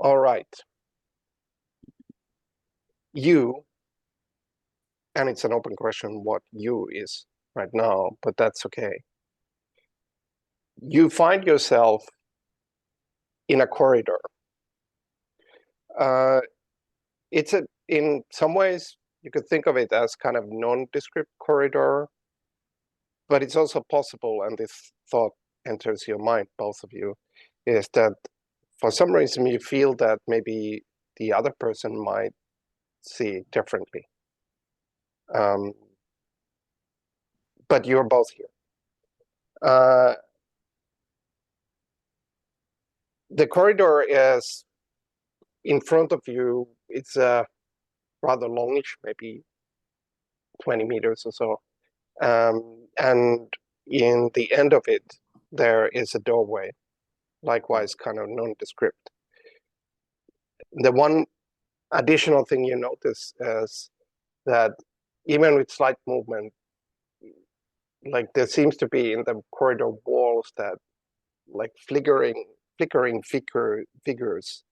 All right. You, and it's an open question what you is right now, but that's okay. You find yourself in a corridor. In some ways, you could think of it as kind of nondescript corridor, but it's also possible, and this thought enters your mind, both of you, is that for some reason you feel that maybe the other person might see it differently. But you're both here. The corridor is in front of you. It's rather longish, maybe 20 meters or so. And in the end of it, there is a doorway, likewise kind of nondescript. The one additional thing you notice is that even with slight movement, like there seems to be in the corridor walls that like flickering figures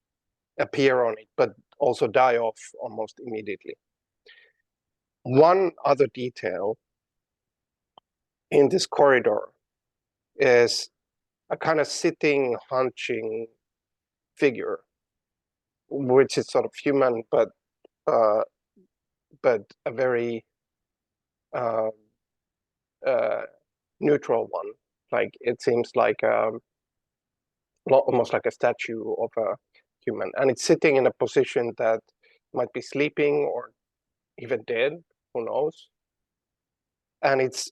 appear on it, but also die off almost immediately. One other detail in this corridor is a kind of sitting, hunching figure, which is sort of human, but a very neutral one. Like it seems like almost like a statue of a human, and it's sitting in a position that might be sleeping or even dead, who knows? And it's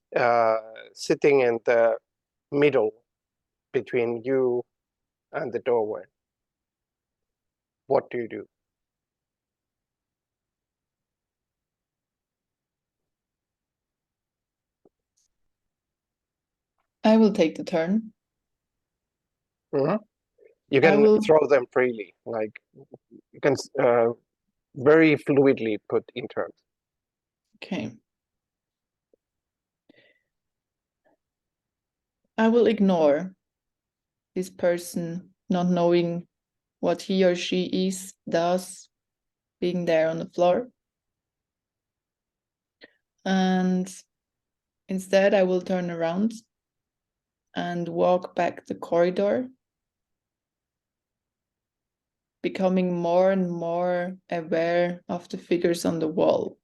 sitting in the middle between you and the doorway. What do you do? I will take the turn. Mm-hmm. You can throw them freely, like you can very fluidly put in terms. Okay. I will ignore this person not knowing what he or she does, being there on the floor. And instead, I will turn around and walk back the corridor, becoming more and more aware of the figures on the wall.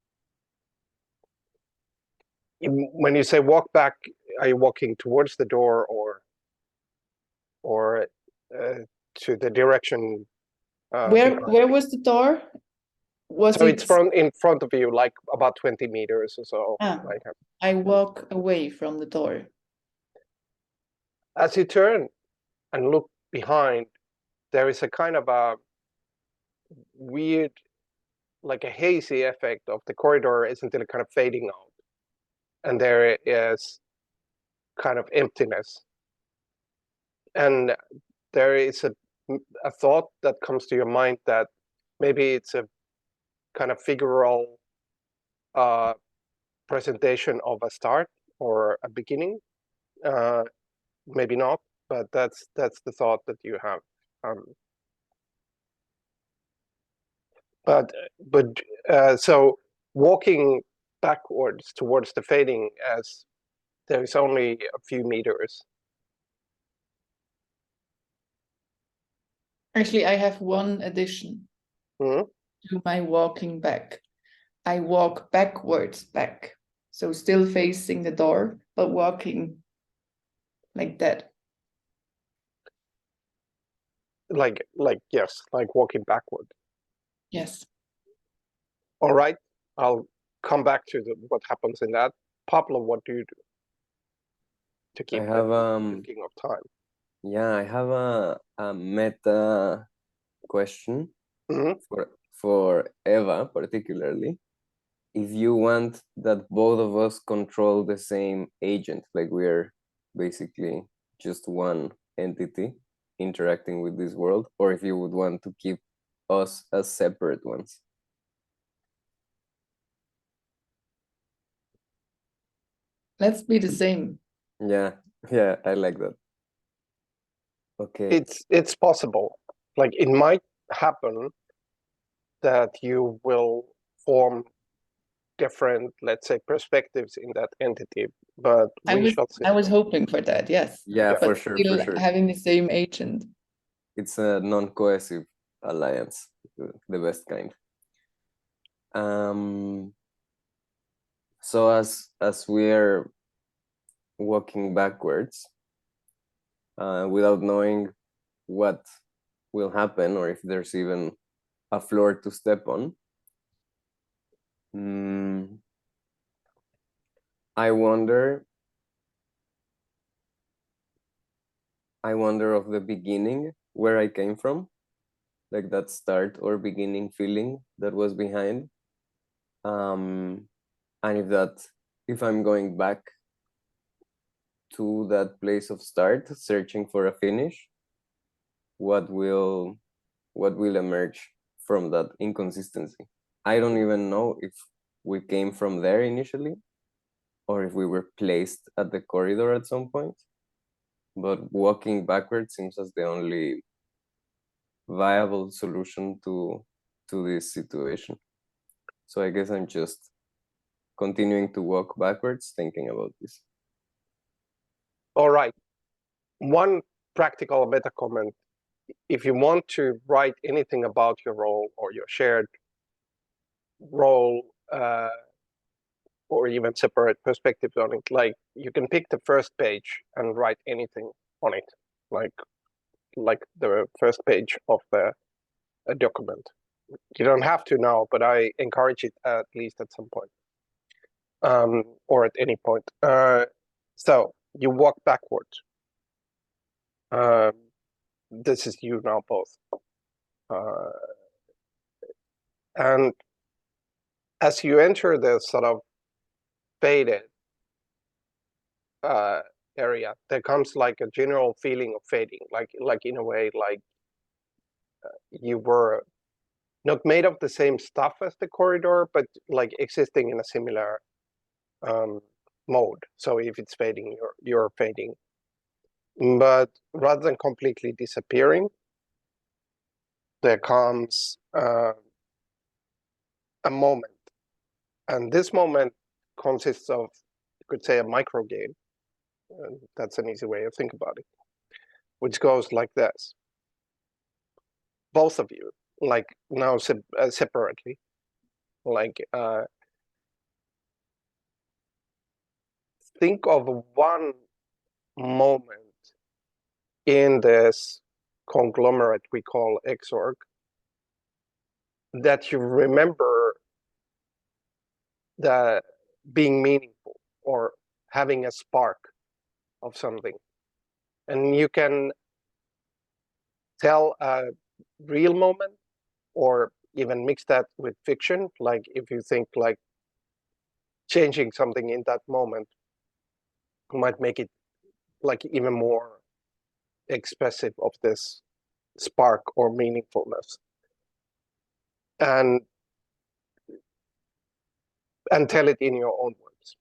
When you say walk back, are you walking towards the door or to the direction? Where was the door? It's in front of you, like about 20 meters or so. Like I walk away from the door. As you turn and look behind, there is a kind of a weird, like a hazy effect of the corridor isn't it kind of fading out. And there is kind of emptiness. And there is a thought that comes to your mind that maybe it's a kind of figural presentation of a start or a beginning. Maybe not, but that's the thought that you have. So walking backwards towards the fading as there is only a few meters. Actually, I have one addition to my walking back. I walk backwards back. So still facing the door, but walking like that. Yes, like walking backward. Yes. All right, I'll come back to what happens in that. Pablo, what do you do to keep thinking of time? Yeah, I have a meta question for Eva particularly. If you want that both of us control the same agent, like we're basically just one entity interacting with this world, or if you would want to keep us as separate ones. Let's be the same. Yeah, I like that. Okay. It's possible. Like it might happen that you will form different, let's say, perspectives in that entity, but we shall see. I was hoping for that, yes. Yeah, But for sure, still for sure. having the same agent. It's a non-cohesive alliance, the best kind. So as we're walking backwards, without knowing what will happen or if there's even a floor to step on, I wonder of the beginning, where I came from, like that start or beginning feeling that was behind, and if I'm going back to that place of start, searching for a finish, what will emerge from that inconsistency. I don't even know if we came from there initially or if we were placed at the corridor at some point, but walking backwards seems as the only viable solution to this situation. So I guess I'm just continuing to walk backwards, thinking about this. All right. One practical meta comment. If you want to write anything about your role or your shared role, or even separate perspectives on it, like you can pick the first page and write anything on it, like the first page of a document. You don't have to now, but I encourage it at least at some point, or at any point. So you walk backwards. This is you now, both. And as you enter the sort of faded area, there comes like a general feeling of fading, like in a way, like you were not made of the same stuff as the corridor, but like existing in a similar mode. So if it's fading, you're fading. But rather than completely disappearing, there comes a moment. And this moment consists of, you could say, a micro game. That's an easy way to think about it, which goes like this. Both of you, like now separately, like think of one moment in this conglomerate we call Xorg that you remember that being meaningful or having a spark of something. And you can tell a real moment or even mix that with fiction. Like if you think like changing something in that moment might make it like even more expressive of this spark or meaningfulness. And tell it in your own words.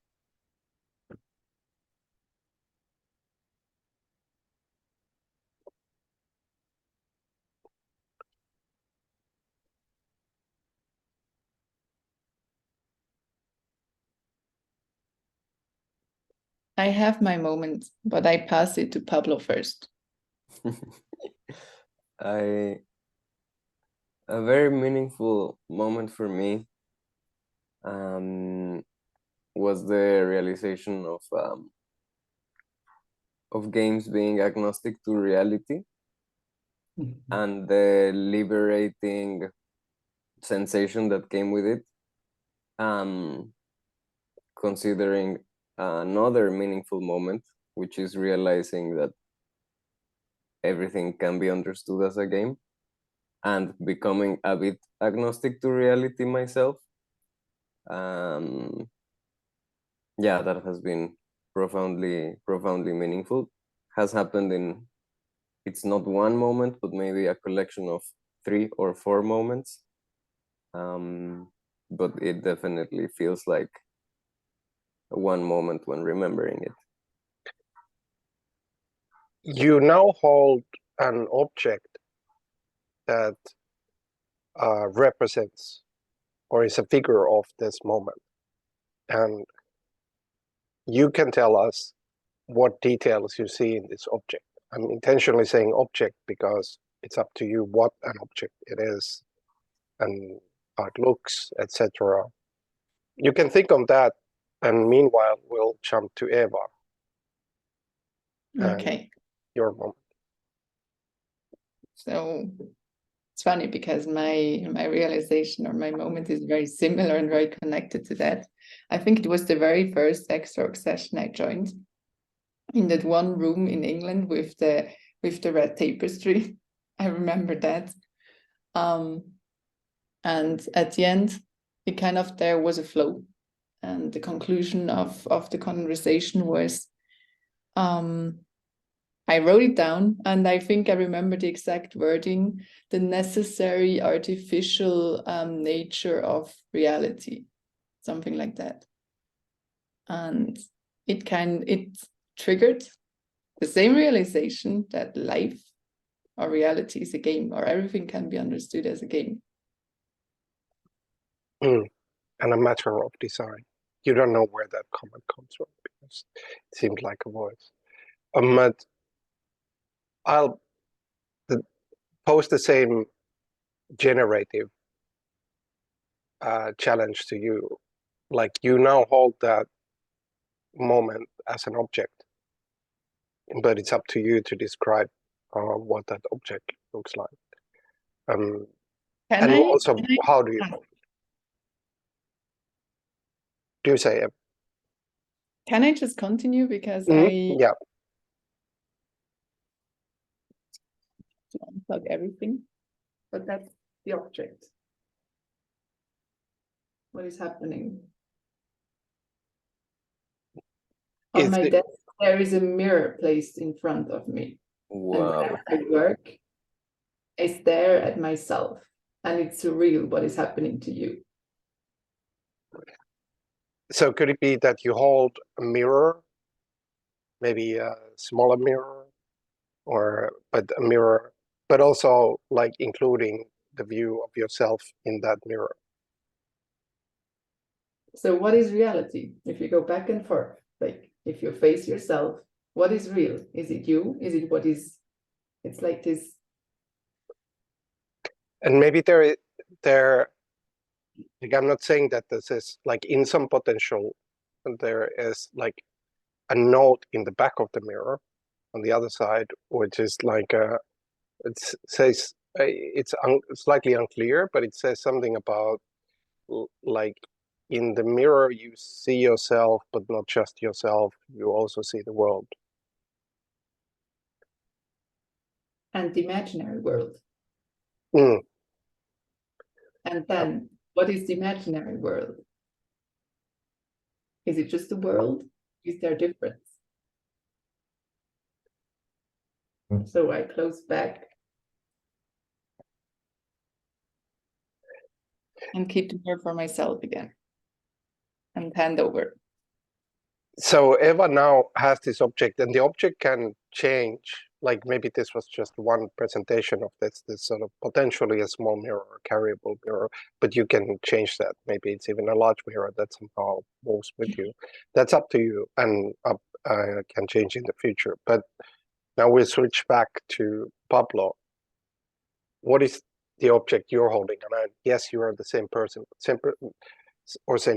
I have my moment, but I pass it to Pablo first. A very meaningful moment for me was the realization of games being agnostic to reality and the liberating sensation that came with it. Considering another meaningful moment, which is realizing that everything can be understood as a game and becoming a bit agnostic to reality myself. Yeah, that has been profoundly meaningful. Has happened in, it's not one moment, but maybe a collection of 3 or 4 moments. But it definitely feels like one moment when remembering it. You now hold an object that represents or is a figure of this moment. And you can tell us what details you see in this object. I'm intentionally saying object because it's up to you what an object it is and how it looks, etc. You can think on that, and meanwhile we'll jump to Eva. Okay. Your moment. So it's funny because my realization or my moment is very similar and very connected to that. I think it was the very first Xrox session I joined in that one room in England with the red tapestry. I remember that. And at the end, it kind of, there was a flow. And the conclusion of the conversation was, I wrote it down, and I think I remember the exact wording, the necessary artificial nature of reality, something like that. And it triggered the same realization that life or reality is a game, or everything can be understood as a game. And a matter of design. You don't know where that comment comes from because it seemed like a voice. But I'll pose the same generative challenge to you. Like, you now hold that moment as an object, but it's up to you to describe what that object looks like. And also, how do you say it? Can I just continue because yeah. To unplug everything, but that's the object. What is happening? On my desk, there is a mirror placed in front of me. Wow. And I work, I stare at myself, and it's surreal what is happening to you. So could it be that you hold a mirror, maybe a smaller mirror, but a mirror, but also like including the view of yourself in that mirror? So what is reality? If you go back and forth, like if you face yourself, what is real? Is it you? Is it what is? It's like this. And maybe like, I'm not saying that this is like in some potential, there is like a note in the back of the mirror on the other side, which is like it says it's slightly unclear, but it says something about like in the mirror you see yourself, but not just yourself, you also see the world. And the imaginary world. Mm. And then, what is the imaginary world? Is it just the world? Is there a difference? So I close back and keep the mirror for myself again and hand over. So Eva now has this object, and the object can change. Like, maybe this was just one presentation of this sort of potentially a small mirror, a carryable mirror, but you can change that. Maybe it's even a large mirror that somehow moves with you. That's up to you, and can change in the future. But now we switch back to Pablo. What is the object you're holding? And yes, you are the same person, same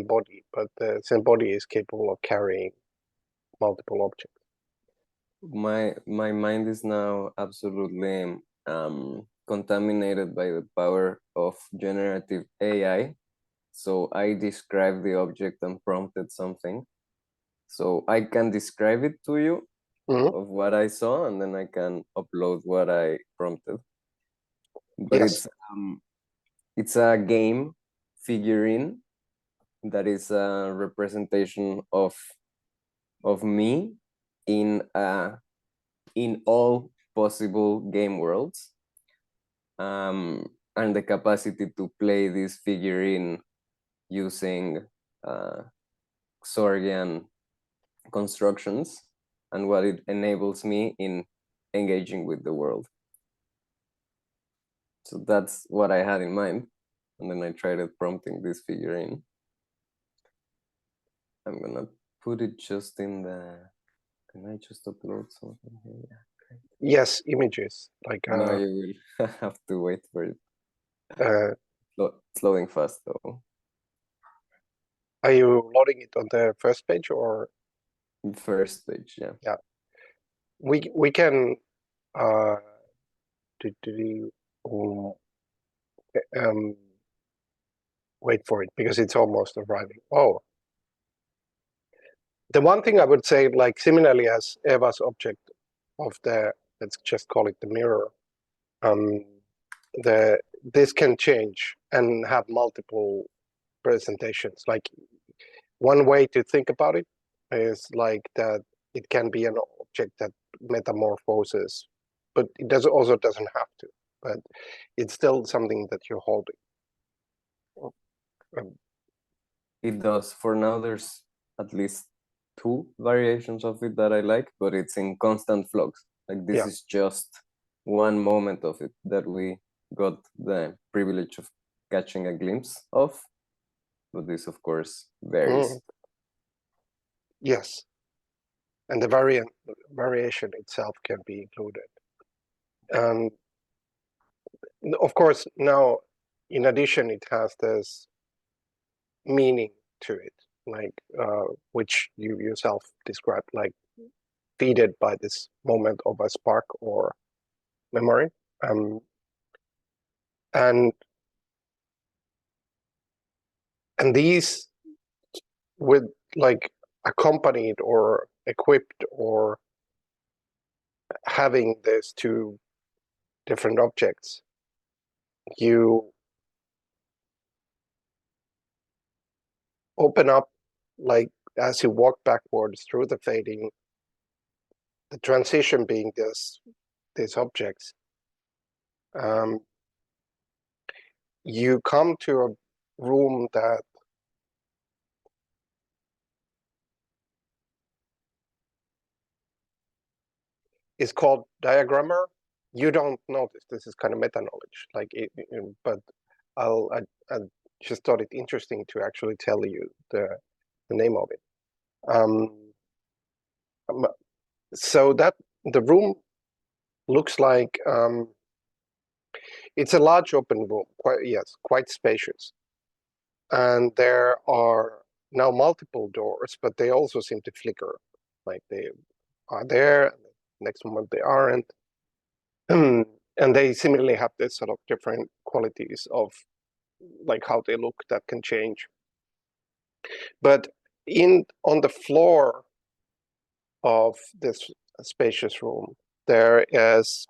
body, but the same body is capable of carrying multiple objects. My mind is now absolutely contaminated by the power of generative AI. So I described the object and prompted something. So I can describe it to you of what I saw, and then I can upload what I prompted. But yes. It's a game figurine that is a representation of me in all possible game worlds, and the capacity to play this figurine using Xorgian constructions, and what it enables me in engaging with the world. So that's what I had in mind. And then I tried prompting this figure in. I'm gonna put it just in the, can I just upload something here? Yeah, great. Yes, images. Like No, you will have to wait for it. Slowing fast though. Are you loading it on the first page or? First page, yeah. Yeah. We can wait for it because it's almost arriving. Oh. The one thing I would say, like similarly as Eva's object of the, let's just call it the mirror, this can change and have multiple presentations. Like one way to think about it is like that it can be an object that metamorphoses, but it also doesn't have to, but it's still something that you're holding. It does. For now, there's at least 2 variations of it that I like, but it's in constant flux. Like this is just one moment of it that we got the privilege of catching a glimpse of, but this of course varies. Yes, and the variation itself can be included. Of course, now in addition, it has this meaning to it, like which you yourself described, like feeded by this moment of a spark or memory, and these with like accompanied or equipped or having these 2 different objects, you open up, like as you walk backwards through the fading, the transition being these objects, you come to a room that is called diagrammer. You don't notice, this is kind of meta knowledge, like but I just thought it interesting to actually tell you the name of it. So that the room looks like it's a large open room, quite spacious, and there are now multiple doors, but they also seem to flicker, like they are there, next moment they aren't. And they similarly have this sort of different qualities of like how they look that can change. But on the floor of this spacious room, there is,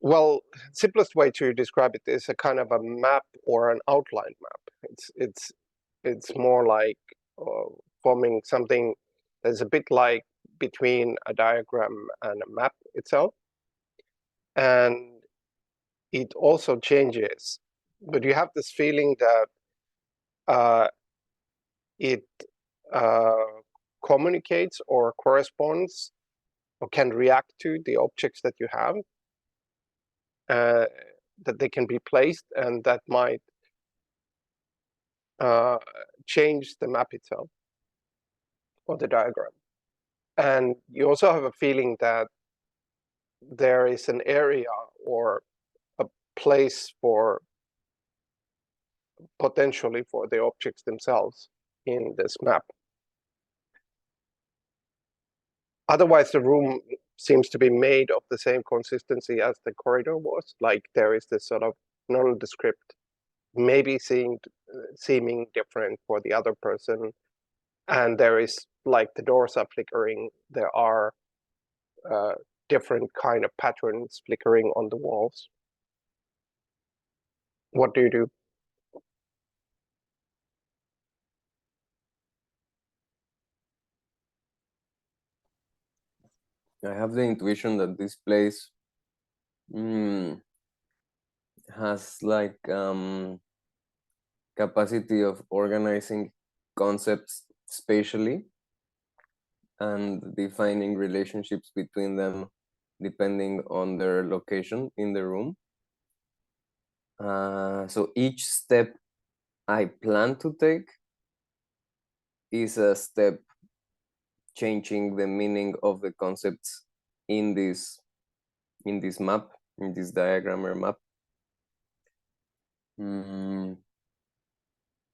well, simplest way to describe it is a kind of a map or an outline map. It's more like forming something that's a bit like between a diagram and a map itself. And it also changes, but you have this feeling that it communicates or corresponds or can react to the objects that you have, that they can be placed, and that might change the map itself or the diagram. And you also have a feeling that there is an area or a place for potentially for the objects themselves in this map. Otherwise, the room seems to be made of the same consistency as the corridor was. Like there is this sort of nondescript, maybe seeming different for the other person, and there is, like, the doors are flickering. There are different kind of patterns flickering on the walls. What do you do? I have the intuition that this place has like capacity of organizing concepts spatially and defining relationships between them depending on their location in the room. So each step I plan to take is a step changing the meaning of the concepts in this map, in this diagram or map.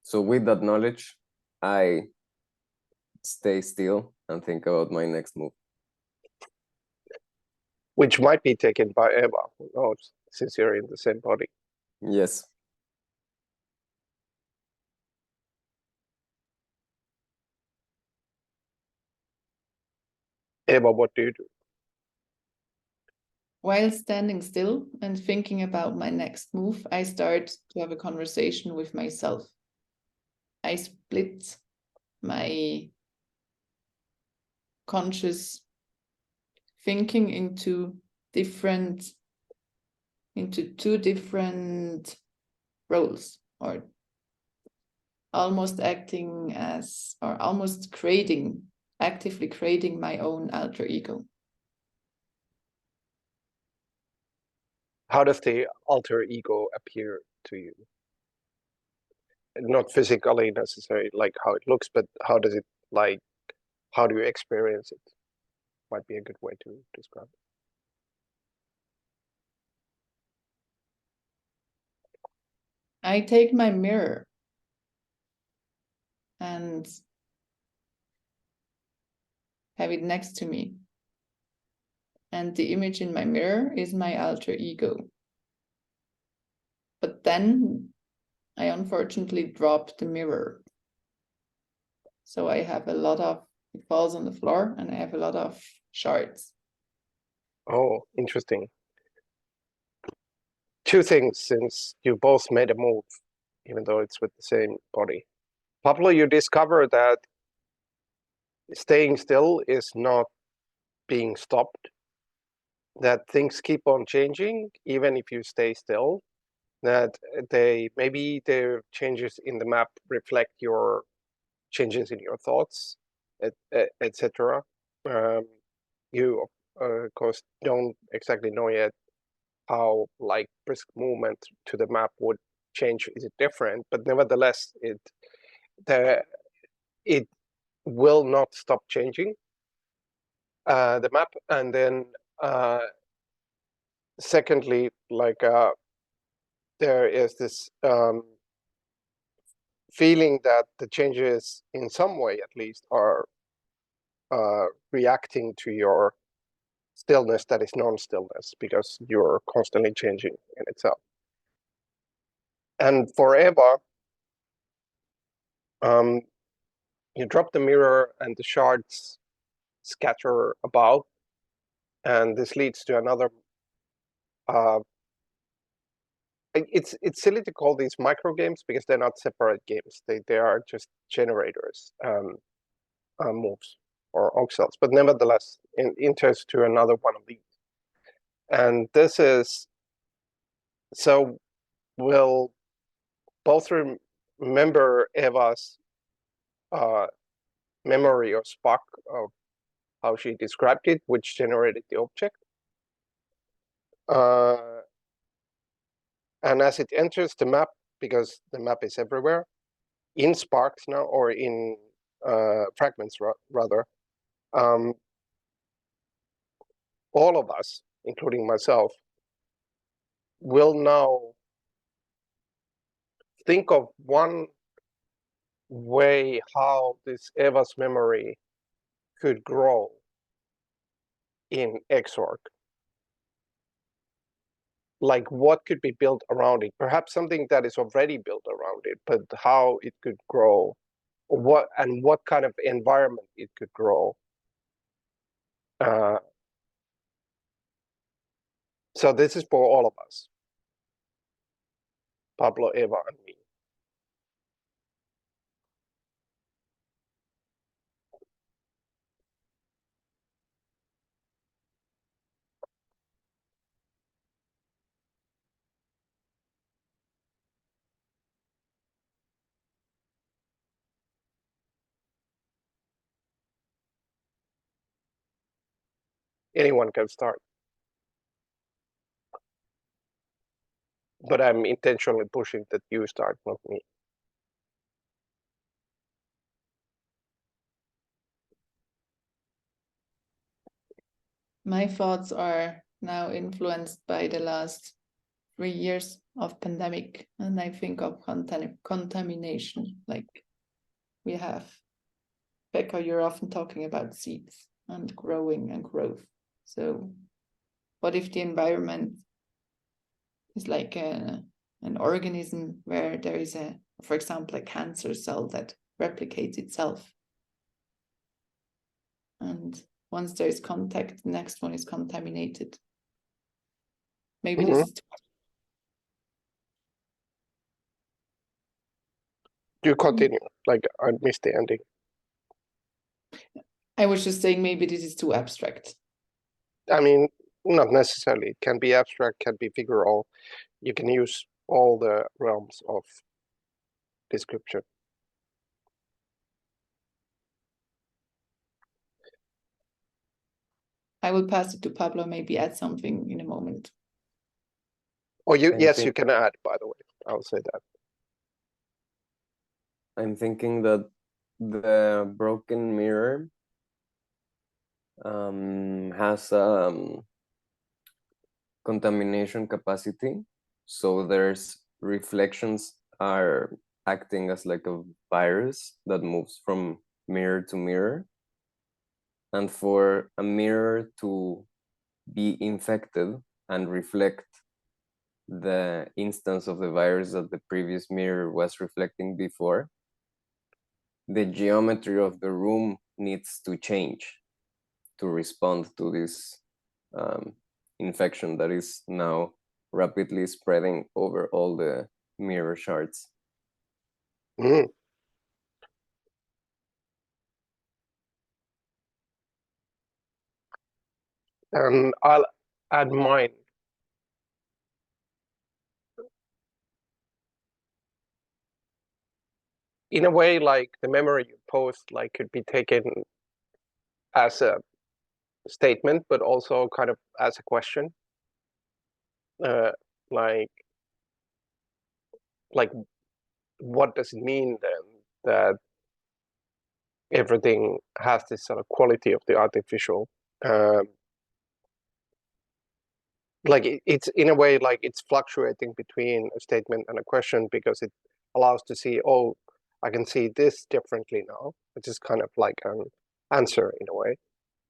So with that knowledge, I stay still and think about my next move. Which might be taken by Eva, who knows, since you're in the same body. Yes. Eva, what do you do? While standing still and thinking about my next move, I start to have a conversation with myself. I split my conscious thinking into two different roles, or almost acting as, or almost actively creating my own alter ego. How does the alter ego appear to you? Not physically necessarily, like how it looks, but how does it, like, how do you experience it? Might be a good way to describe it. I take my mirror and have it next to me. And the image in my mirror is my alter ego. But then I unfortunately dropped the mirror. So I have a lot of, it falls on the floor and I have a lot of shards. Oh, interesting. Two things, since you both made a move, even though it's with the same body. Pablo, you discover that staying still is not being stopped, that things keep on changing, even if you stay still, that maybe the changes in the map reflect your changes in your thoughts, etc. You, of course, don't exactly know yet how, like, brisk movement to the map would change. Is it different? But nevertheless, it will not stop changing the map. And then secondly, like, there is this feeling that the changes, in some way at least, are reacting to your stillness that is non-stillness, because you're constantly changing in itself. And for Eva, you drop the mirror and the shards scatter about, and this leads to another. It's silly to call these micro games because they're not separate games. They are just generators, moves or Oxels, but nevertheless, enters to another one of these. And this is, so we'll both remember Eva's memory or spark of how she described it, which generated the object. And as it enters the map, because the map is everywhere, in sparks now, or in fragments rather, all of us, including myself, will now think of one way how this Eva's memory could grow in Xorg. Like, what could be built around it? Perhaps something that is already built around it, but how it could grow, what kind of environment it could grow. So this is for all of us, Pablo, Eva, and me. Anyone can start. but I'm intentionally pushing that you start, not me. My thoughts are now influenced by the last 3 years of pandemic, and I think of contamination. Like we have, Becca, you're often talking about seeds and growing and growth. So what if the environment is like an organism where there is for example, a cancer cell that replicates itself, and once there is contact, the next one is contaminated. Maybe this is You continue. Like I missed the ending. I was just saying maybe this is too abstract. I mean, not necessarily. It can be abstract, can be figural. You can use all the realms of description. I will pass it to Pablo, maybe add something in a moment. Oh, yes, you can add, by the way. I'll say that. I'm thinking that the broken mirror has contamination capacity, so there's reflections are acting as like a virus that moves from mirror to mirror, and for a mirror to be infected and reflect the instance of the virus that the previous mirror was reflecting before, the geometry of the room needs to change to respond to this infection that is now rapidly spreading over all the mirror shards. Mm. And I'll add mine. In a way, like the memory you post, like could be taken as a statement, but also kind of as a question. Like what does it mean then that everything has this sort of quality of the artificial? Like it's in a way like it's fluctuating between a statement and a question because it allows to see, oh, I can see this differently now, which is kind of like an answer in a way.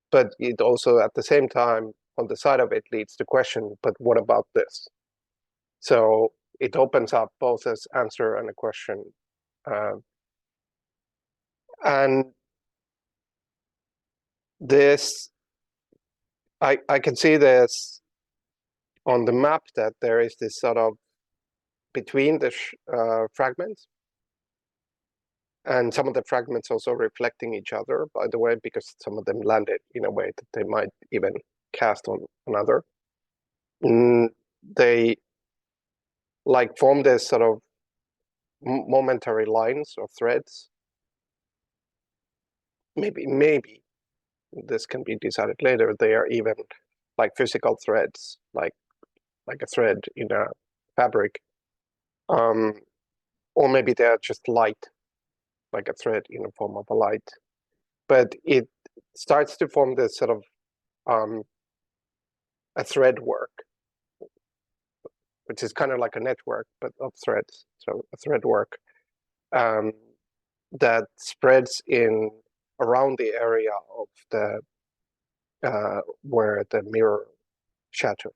But it also at the same time on the side of it leads to question, but what about this? So it opens up both as answer and a question. And this, I can see this on the map that there is this sort of between the fragments, and some of the fragments also reflecting each other, by the way, because some of them landed in a way that they might even cast on another. They like form this sort of momentary lines or threads. Maybe this can be decided later. They are even like physical threads, like a thread in a fabric, or maybe they are just light, like a thread in the form of a light. But it starts to form this sort of a thread work, which is kind of like a network, but of threads. So a thread work that spreads in around the area of the where the mirror shattered.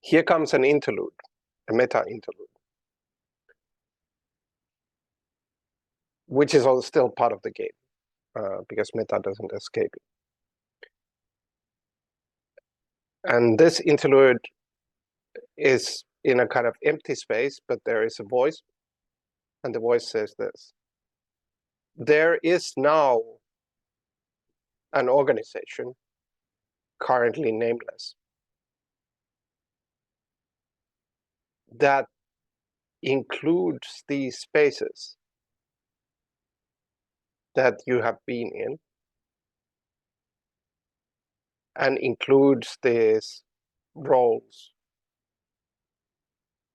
Here comes an interlude, a meta interlude, which is all still part of the game because meta doesn't escape it. And this interlude is in a kind of empty space, but there is a voice, and the voice says this: there is now an organization, currently nameless, that includes these spaces that you have been in, and includes these roles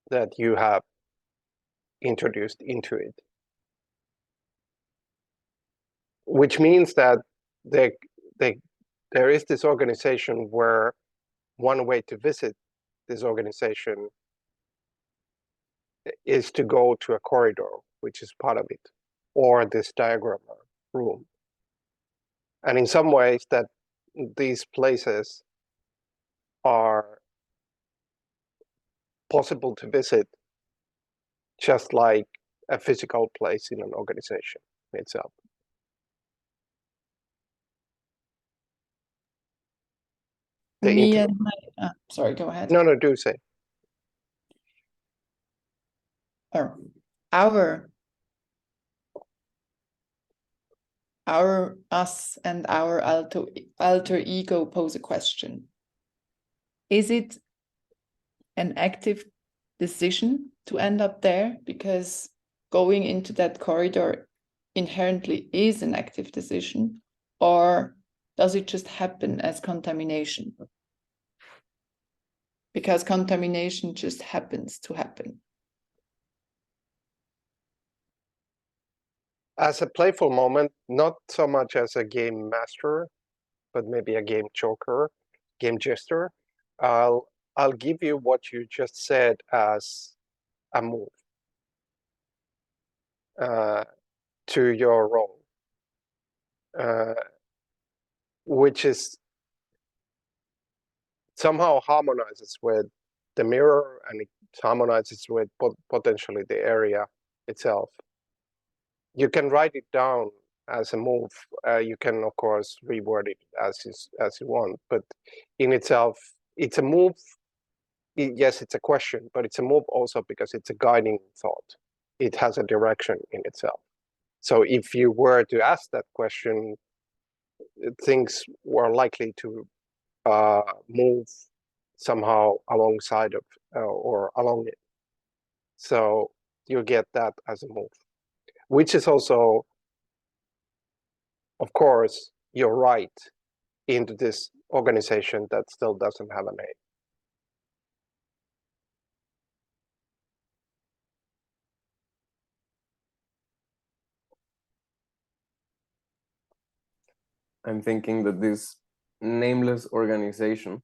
that you have introduced into it. Which means that there is this organization where one way to visit this organization is to go to a corridor, which is part of it, or this diagram room. And in some ways that these places are possible to visit just like a physical place in an organization itself. Sorry, go ahead. No, do say. Our us and our alter ego pose a question. Is it an active decision to end up there? Because going into that corridor inherently is an active decision, or does it just happen as contamination? Because contamination just happens to happen. As a playful moment, not so much as a game master, but maybe a game joker, game jester, I'll give you what you just said as a move to your role, which is somehow harmonizes with the mirror, and it harmonizes with potentially the area itself. You can write it down as a move. You can, of course, reword it as you want, but in itself, it's a move. Yes, it's a question, but it's a move also because it's a guiding thought. It has a direction in itself. So if you were to ask that question, things were likely to move somehow alongside of or along it. So you get that as a move, which is also, of course, you're right into this organization that still doesn't have a name. I'm thinking that this nameless organization,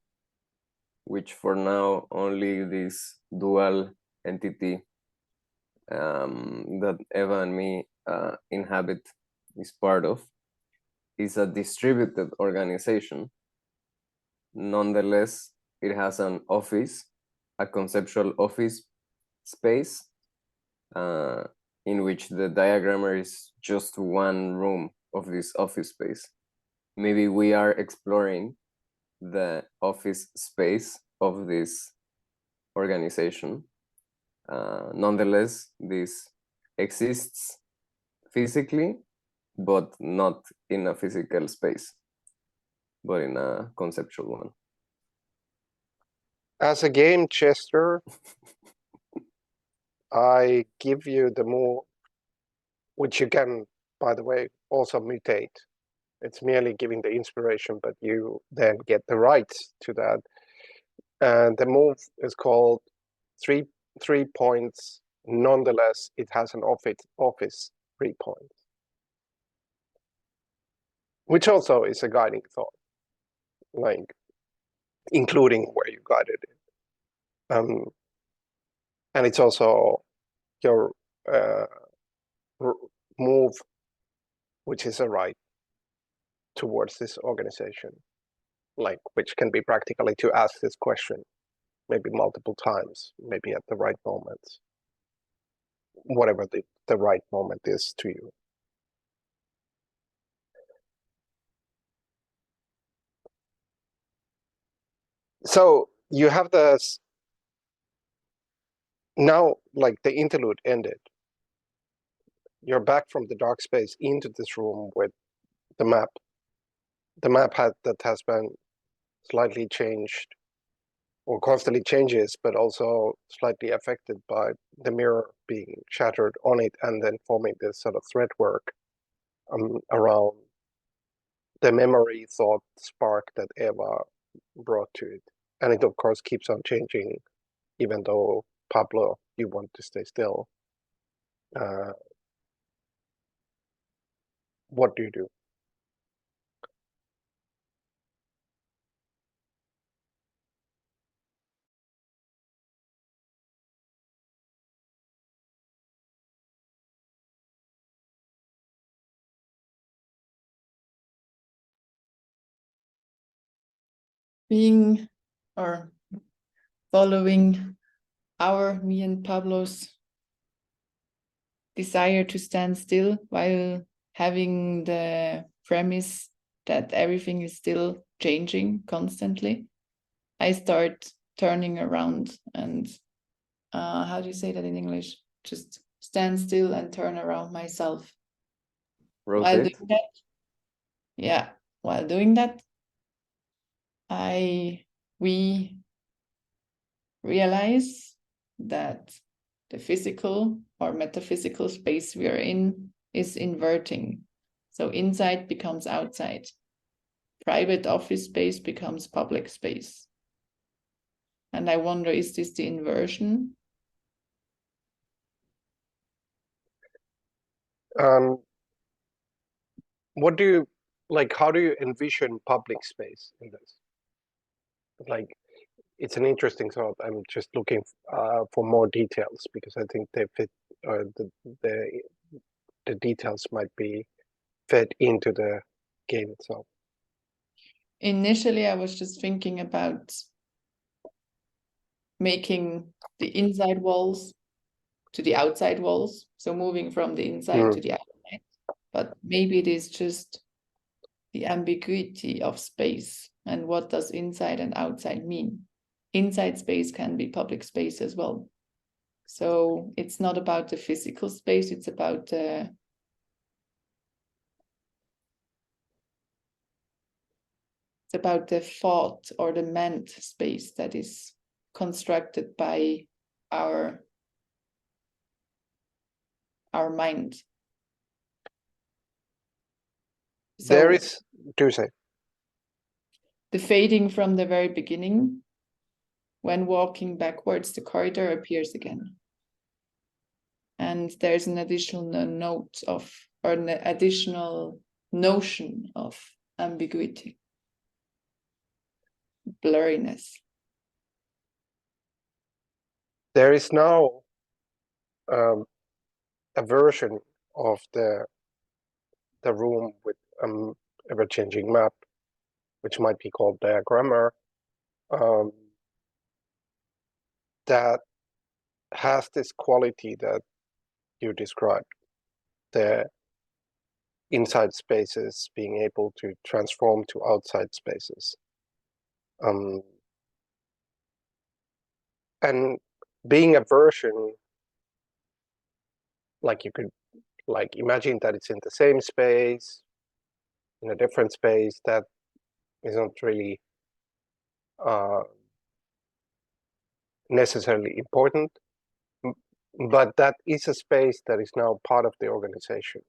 which for now only this dual entity that Eva and me inhabit is part of, is a distributed organization. Nonetheless, it has an office, a conceptual office space, in which the diagrammer is just one room of this office space. Maybe we are exploring the office space of this organization. Nonetheless, this exists physically, but not in a physical space, but in a conceptual one. As a game jester, I give you the move, which you can, by the way, also mutate. It's merely giving the inspiration, but you then get the rights to that. And the move is called 3 points. Nonetheless, it has an office 3 points, which also is a guiding thought, like including where you guided it. And it's also your move, which is a right towards this organization, like which can be practically to ask this question maybe multiple times, maybe at the right moments, whatever the right moment is to you. So you have this now, like the interlude ended. You're back from the dark space into this room with the map. The map that has been slightly changed or constantly changes, but also slightly affected by the mirror being shattered on it and then forming this sort of thread work around the memory thought spark that Eva brought to it. And it, of course, keeps on changing, even though, Pablo, you want to stay still. What do you do? Being or following me and Pablo's desire to stand still while having the premise that everything is still changing constantly, I start turning around and how do you say that in English? Just stand still and turn around myself. Rotate. While doing that, yeah, while doing that, we realize that the physical or metaphysical space we are in is inverting. So inside becomes outside. Private office space becomes public space. And I wonder, is this the inversion? What do you, like, how do you envision public space in this? Like, it's an interesting thought. I'm just looking for more details because I think they fit, the details might be fed into the game itself. Initially, I was just thinking about making the inside walls to the outside walls. So moving from the inside to the outside. But maybe it is just the ambiguity of space. And what does inside and outside mean? Inside space can be public space as well. So it's not about the physical space, it's about the thought or the meant space that is constructed by our mind. So there is, do say. The fading from the very beginning, when walking backwards, the corridor appears again. And there's an additional note of, or an additional notion of ambiguity, blurriness. There is now a version of the room with ever-changing map, which might be called diagrammer, that has this quality that you described, the inside spaces being able to transform to outside spaces. And being a version, like you could like imagine that it's in the same space, in a different space, that isn't really necessarily important, but that is a space that is now part of the organization.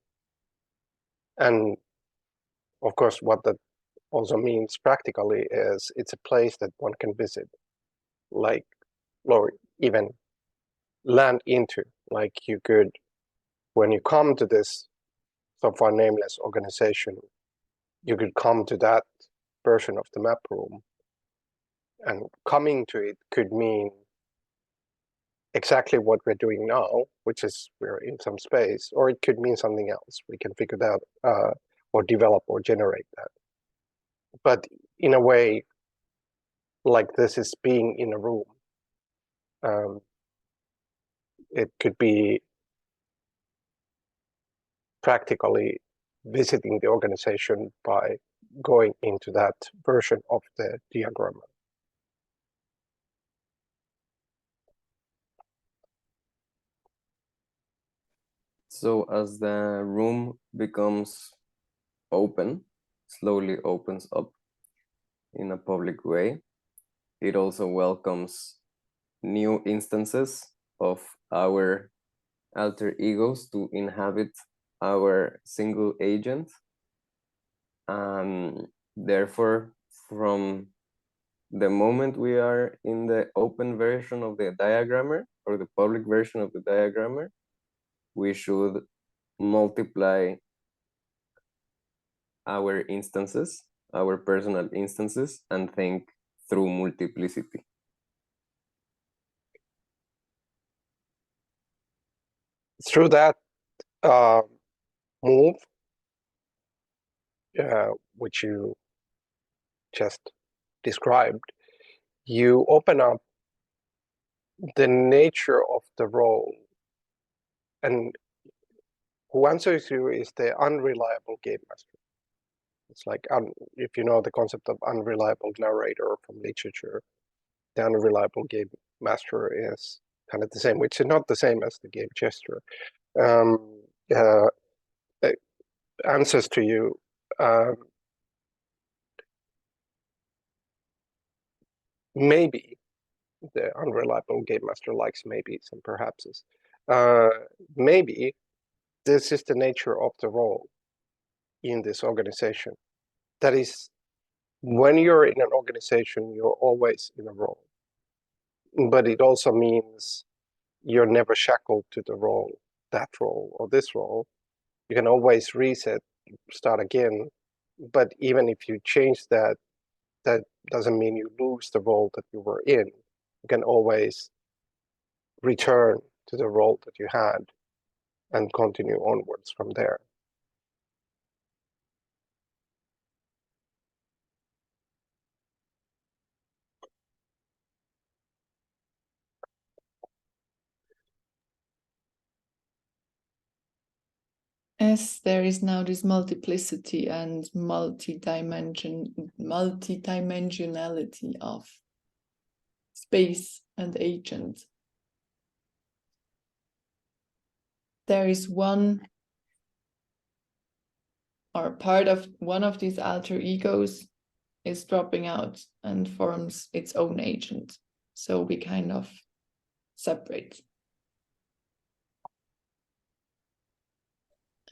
And of course, what that also means practically is it's a place that one can visit, like, or even land into. Like you could, when you come to this so far nameless organization, you could come to that version of the map room, and coming to it could mean exactly what we're doing now, which is we're in some space, or it could mean something else. We can figure that out, or develop or generate that. But in a way, like this is being in a room. It could be practically visiting the organization by going into that version of the diagram. So as the room becomes open, slowly opens up in a public way, it also welcomes new instances of our alter egos to inhabit our single agent. Therefore, from the moment we are in the open version of the diagrammer or the public version of the diagrammer, we should multiply our instances, our personal instances, and think through multiplicity. Through that move, which you just described, you open up the nature of the role, and who answers you is the unreliable game master. It's like, if you know the concept of unreliable narrator from literature, the unreliable game master is kind of the same, which is not the same as the game jester. Answers to you. Maybe the unreliable game master likes maybes and perhapses. Maybe this is the nature of the role in this organization. That is, when you're in an organization, you're always in a role. But it also means you're never shackled to the role, that role, or this role. You can always reset, start again. But even if you change that, that doesn't mean you lose the role that you were in. You can always return to the role that you had and continue onwards from there. As there is now this multiplicity and multidimensionality of space and agent, there is one or part of one of these alter egos is dropping out and forms its own agent. So we kind of separate.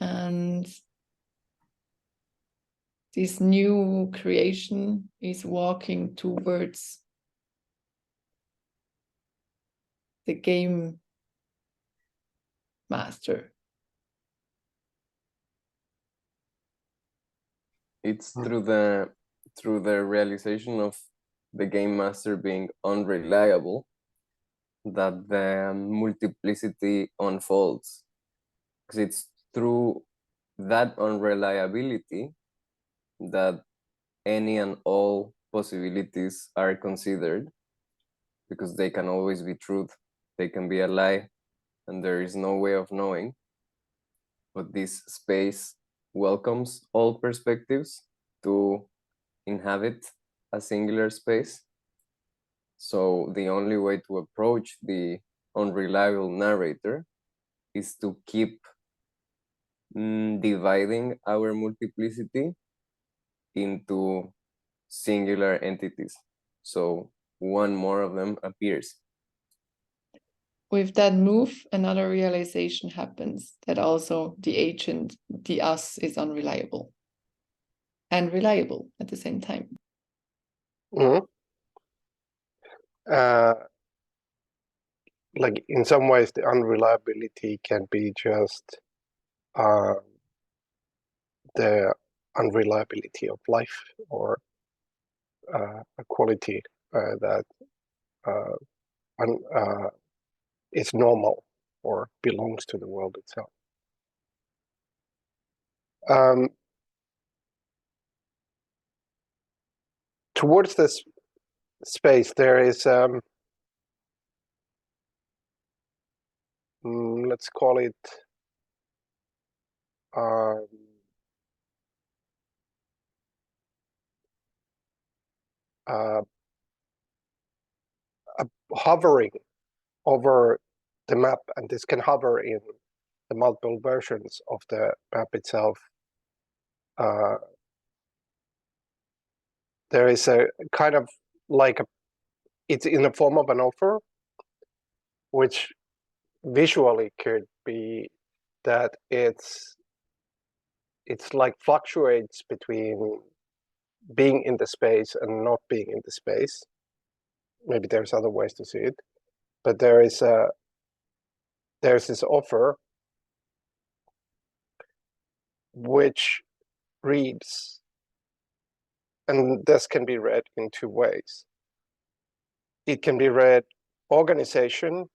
And this new creation is walking towards the game master. It's through the realization of the game master being unreliable that the multiplicity unfolds, because it's through that unreliability that any and all possibilities are considered, because they can always be truth, they can be a lie, and there is no way of knowing. But this space welcomes all perspectives to inhabit a singular space. So the only way to approach the unreliable narrator is to keep dividing our multiplicity into singular entities. So one more of them appears. With that move, another realization happens, that also the agent, the us, is unreliable and reliable at the same time. Mm-hmm. Like in some ways, the unreliability can be just the unreliability of life, or a quality that is normal or belongs to the world itself. Towards this space, there is, let's call it, hovering over the map, and this can hover in the multiple versions of the map itself. There is a kind of like it's in the form of an offer, which visually could be that it's it's like fluctuates between being in the space and not being in the space. Maybe there's other ways to see it, but there's this offer which reads, and this can be read in two ways. It can be read organization.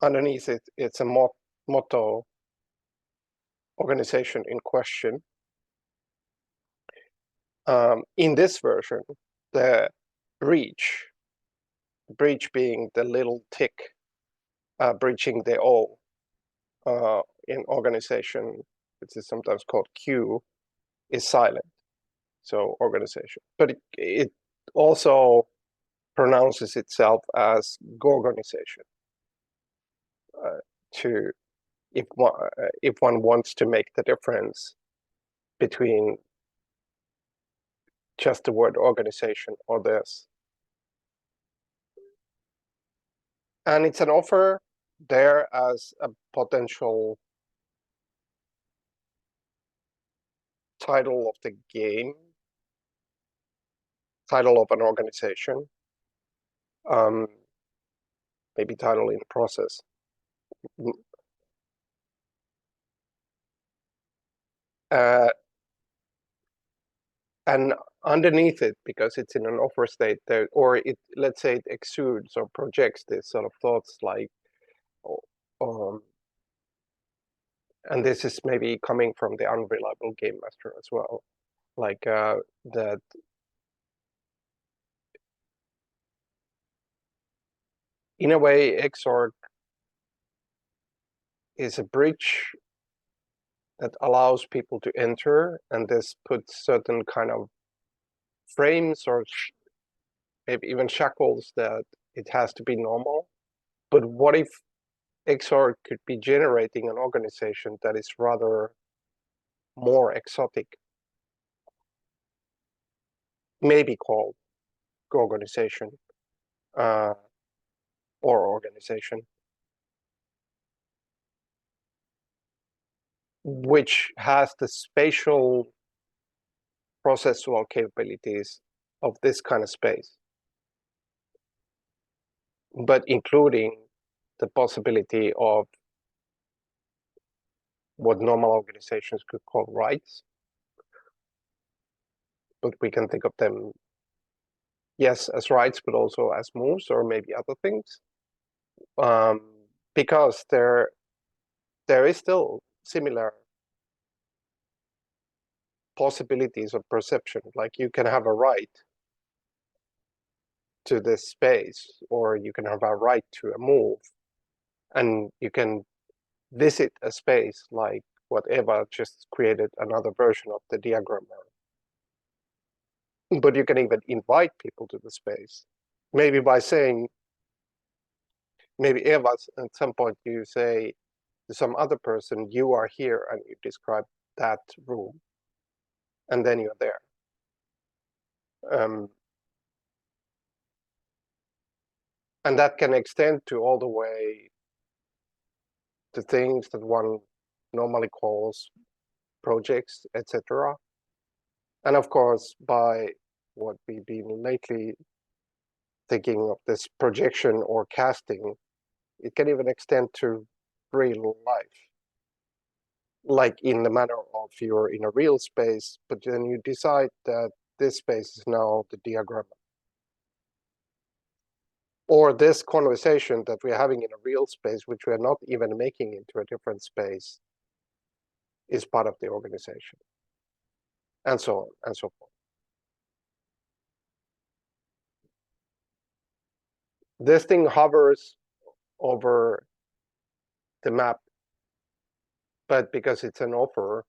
Underneath it, it's a motto, organization in question. In this version, the breach being the little tick, breaching the O in organization, which is sometimes called Q, is silent. So organization, but it also pronounces itself as gorgonization. To if one wants to make the difference between just the word organization or this. And it's an offer there as a potential title of the game, title of an organization, maybe title in process. And underneath it, because it's in an offer state there, or it, let's say it exudes or projects this sort of thoughts like, and this is maybe coming from the unreliable game master as well, like that in a way Xorg is a bridge that allows people to enter, and this puts certain kind of frames or maybe even shackles that it has to be normal. But what if Xorg could be generating an organization that is rather more exotic, maybe called organization or organization, which has the spatial processual capabilities of this kind of space, but including the possibility of what normal organizations could call rights, but we can think of them, yes, as rights, but also as moves or maybe other things, because there is still similar possibilities of perception. Like you can have a right to this space, or you can have a right to a move, and you can visit a space like what Eva just created another version of the diagram. But you can even invite people to the space, maybe by saying, maybe Eva, at some point you say to some other person, you are here, and you describe that room, and then you're there. And that can extend to all the way to things that one normally calls projects, etc. And of course, by what we've been lately thinking of this projection or casting, it can even extend to real life. Like in the manner of you're in a real space, but then you decide that this space is now the diagram. Or this conversation that we're having in a real space, which we're not even making into a different space, is part of the organization. And so on and so forth. This thing hovers over the map, but because it's an offer,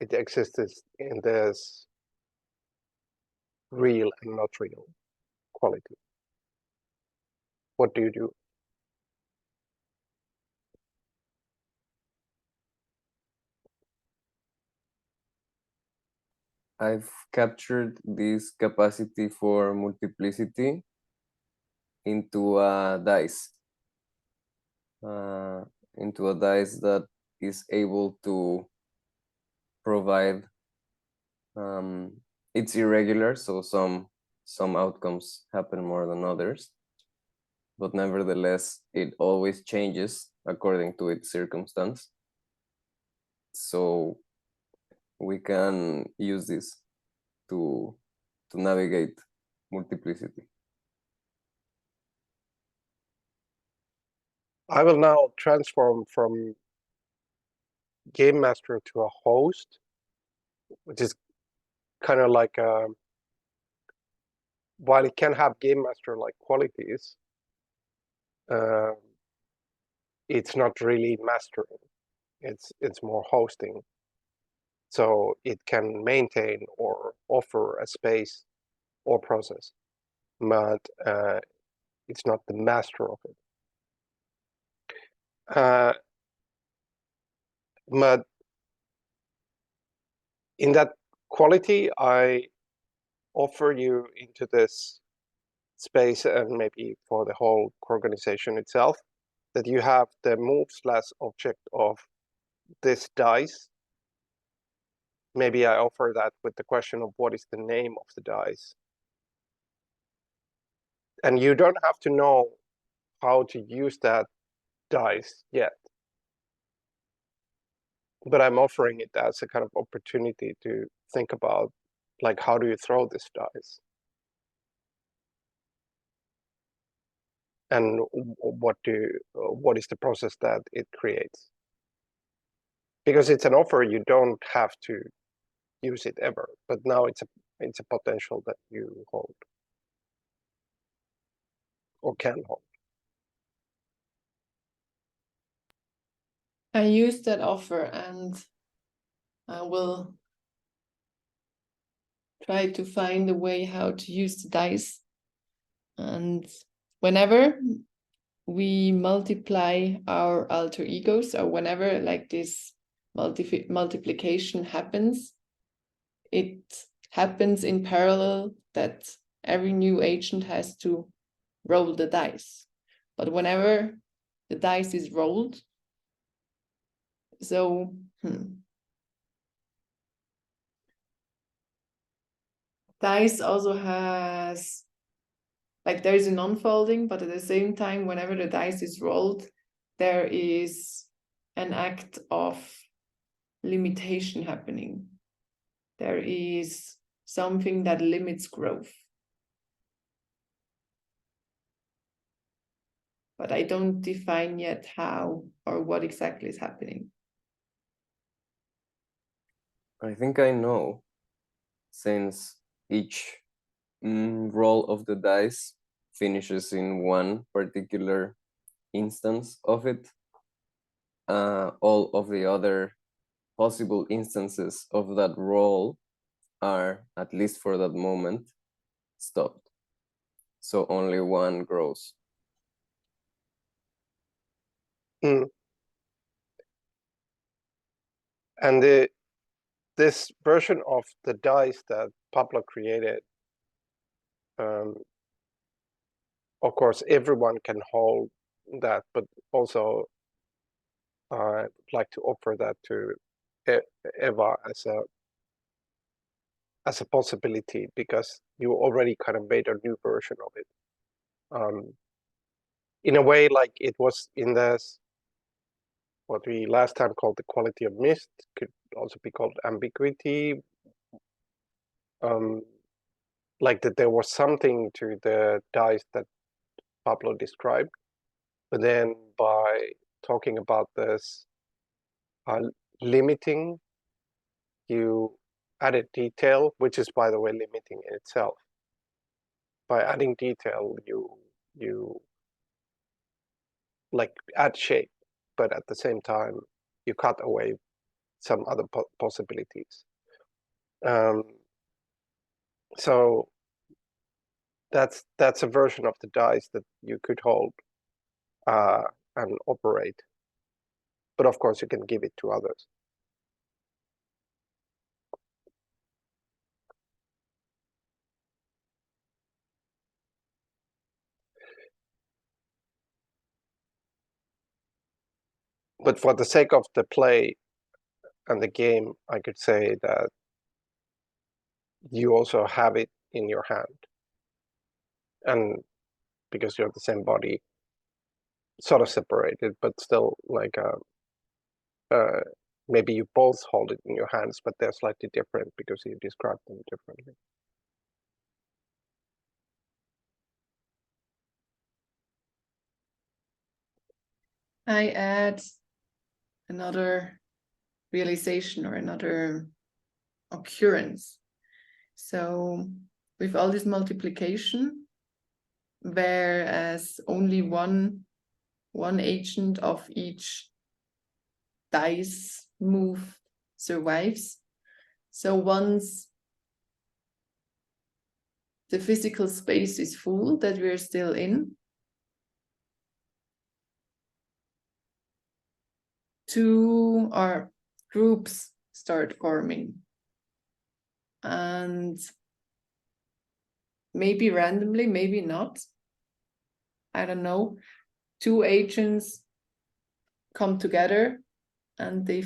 it exists in this real and not real quality. What do you do? I've captured this capacity for multiplicity into a dice. into a dice that is able to provide. It's irregular, so some outcomes happen more than others, but nevertheless it always changes according to its circumstance. So we can use this to navigate multiplicity. I will now transform from game master to a host, which is kind of like while it can have game master like qualities, it's not really mastering. It's more hosting. So it can maintain or offer a space or process, but it's not the master of it. But in that quality, I offer you into this space, and maybe for the whole organization itself, that you have the move/object of this dice. Maybe I offer that with the question of what is the name of the dice. And you don't have to know how to use that dice yet. But I'm offering it as a kind of opportunity to think about, like, how do you throw this dice? And what is the process that it creates? Because it's an offer, you don't have to use it ever, but now it's a potential that you hold or can hold. I use that offer, and I will try to find a way how to use the dice. And whenever we multiply our alter egos, or whenever like this multiplication happens, it happens in parallel that every new agent has to roll the dice. But whenever the dice is rolled, so dice also has, like, there is an unfolding, but at the same time, whenever the dice is rolled, there is an act of limitation happening. There is something that limits growth. But I don't define yet how or what exactly is happening. I think I know, since each roll of the dice finishes in one particular instance of it, all of the other possible instances of that roll are, at least for that moment, stopped. So only one grows. And this version of the dice that Pablo created, of course, everyone can hold that, but also I'd like to offer that to Eva as a possibility, because you already kind of made a new version of it. In a way, like it was in this, what we last time called the quality of mist, could also be called ambiguity. Like that there was something to the dice that Pablo described, but then by talking about this limiting, you added detail, which is, by the way, limiting in itself. By adding detail, you like add shape, but at the same time you cut away some other possibilities. So that's a version of the dice that you could hold and operate, but of course you can give it to others. But for the sake of the play and the game, I could say that you also have it in your hand. And because you're the same body, sort of separated, but still like maybe you both hold it in your hands, but they're slightly different because you describe them differently. I add another realization or another occurrence. So with all this multiplication, whereas only one agent of each dice move survives. So once the physical space is full that we're still in, two or groups start forming. And maybe randomly, maybe not, I don't know, two agents come together and they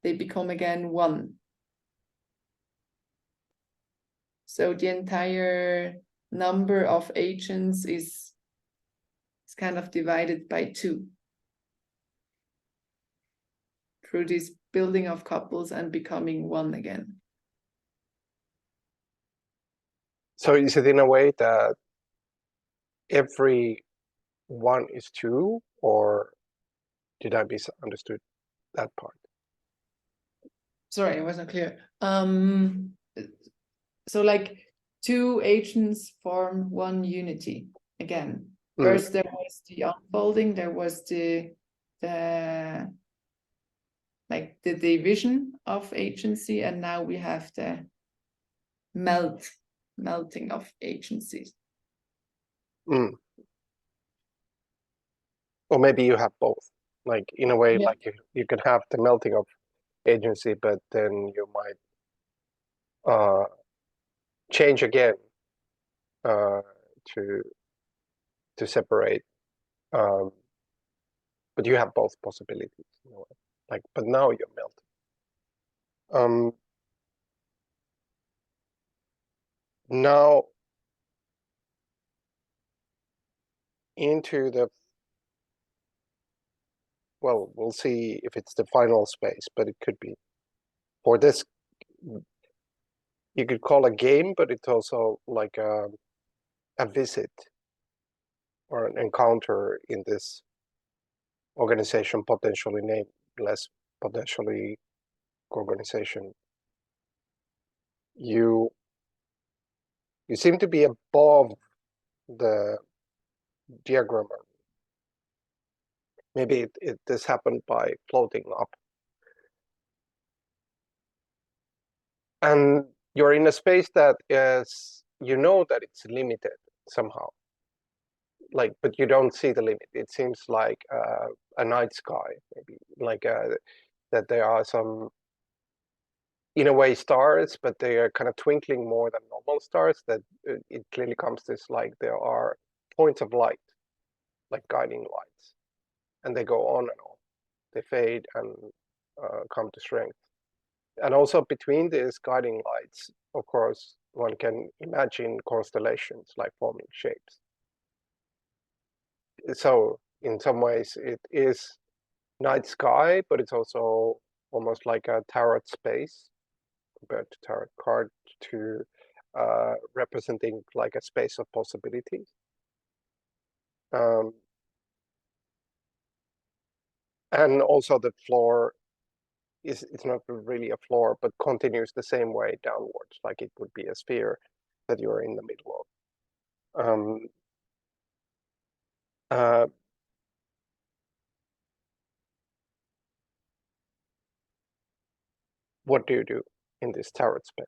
become again one. So the entire number of agents is kind of divided by two through this building of couples and becoming one again. So is it in a way that every one is two, or did I misunderstood that part? Sorry, I wasn't clear. So like two agents form one unity again. First there was the unfolding, there was the division of agency, and now we have the melting of agencies. Or maybe you have both, like in a way, Yeah. like you can have the melting of agency, but then you might change again to separate. But you have both possibilities in a way. Like, but now you're melting. Now into the, well, we'll see if it's the final space, but it could be. For this, you could call a game, but it's also like a visit or an encounter in this organization, potentially nameless, potentially organization. You seem to be above the diagram. Maybe this happened by floating up. And you're in a space that is, you know that it's limited somehow. Like, but you don't see the limit. It seems like a night sky, maybe, like that there are some, in a way, stars, but they are kind of twinkling more than normal stars. That it clearly comes this, like there are points of light, like guiding lights, and they go on and on. They fade and come to strength. And also between these guiding lights, of course, one can imagine constellations like forming shapes. So in some ways it is night sky, but it's also almost like a tarot space compared to tarot card, to representing like a space of possibilities. And also the floor it's not really a floor, but continues the same way downwards, like it would be a sphere that you're in the middle of. What do you do in this tarot space?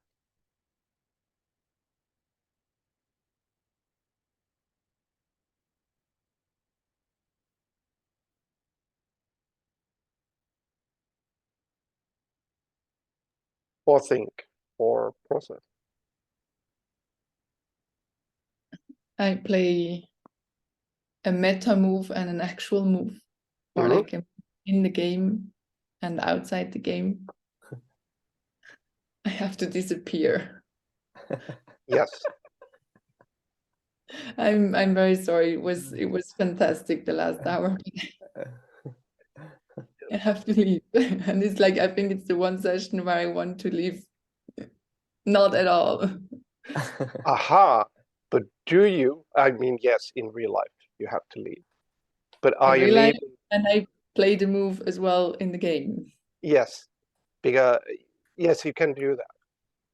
Or think, or process? I play a meta move and an actual move, or like a in the game and outside the game, I have to disappear. Yes. I'm very sorry. It was fantastic the last hour. I have to leave. And it's like, I think it's the one session where I want to leave. Not at all. Aha. But do you? I mean, yes, in real life, you have to leave. But are you Realize, leaving? and I play the move as well in the game. Yes. Because, yes, you can do that.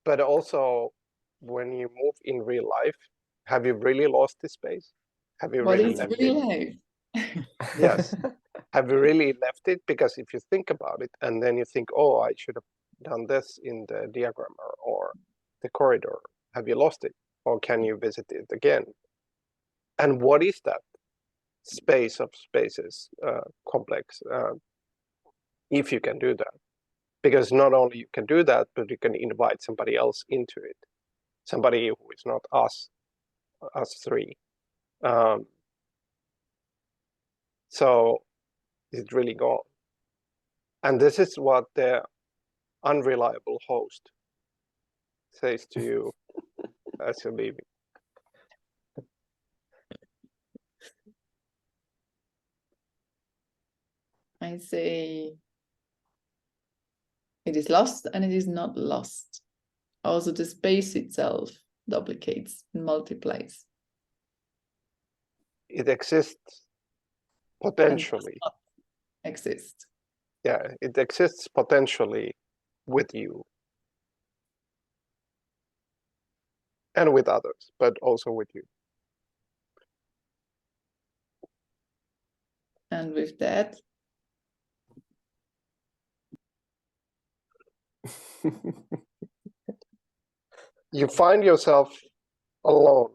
But also, when you move in real life, have you really lost the space? Have you What really is left real it? life? Yes. Have you really left it? Because if you think about it, and then you think, oh, I should have done this in the diagram or the corridor, have you lost it? Or can you visit it again? And what is that space of spaces complex, if you can do that? Because not only you can do that, but you can invite somebody else into it. Somebody who is not us three. So it's really gone. And this is what the unreliable host says to you as you're leaving. I say it is lost and it is not lost. Also, the space itself duplicates and multiplies. It exists potentially. Exist. Yeah, it exists potentially with you and with others, but also with you. And with that, you find yourself alone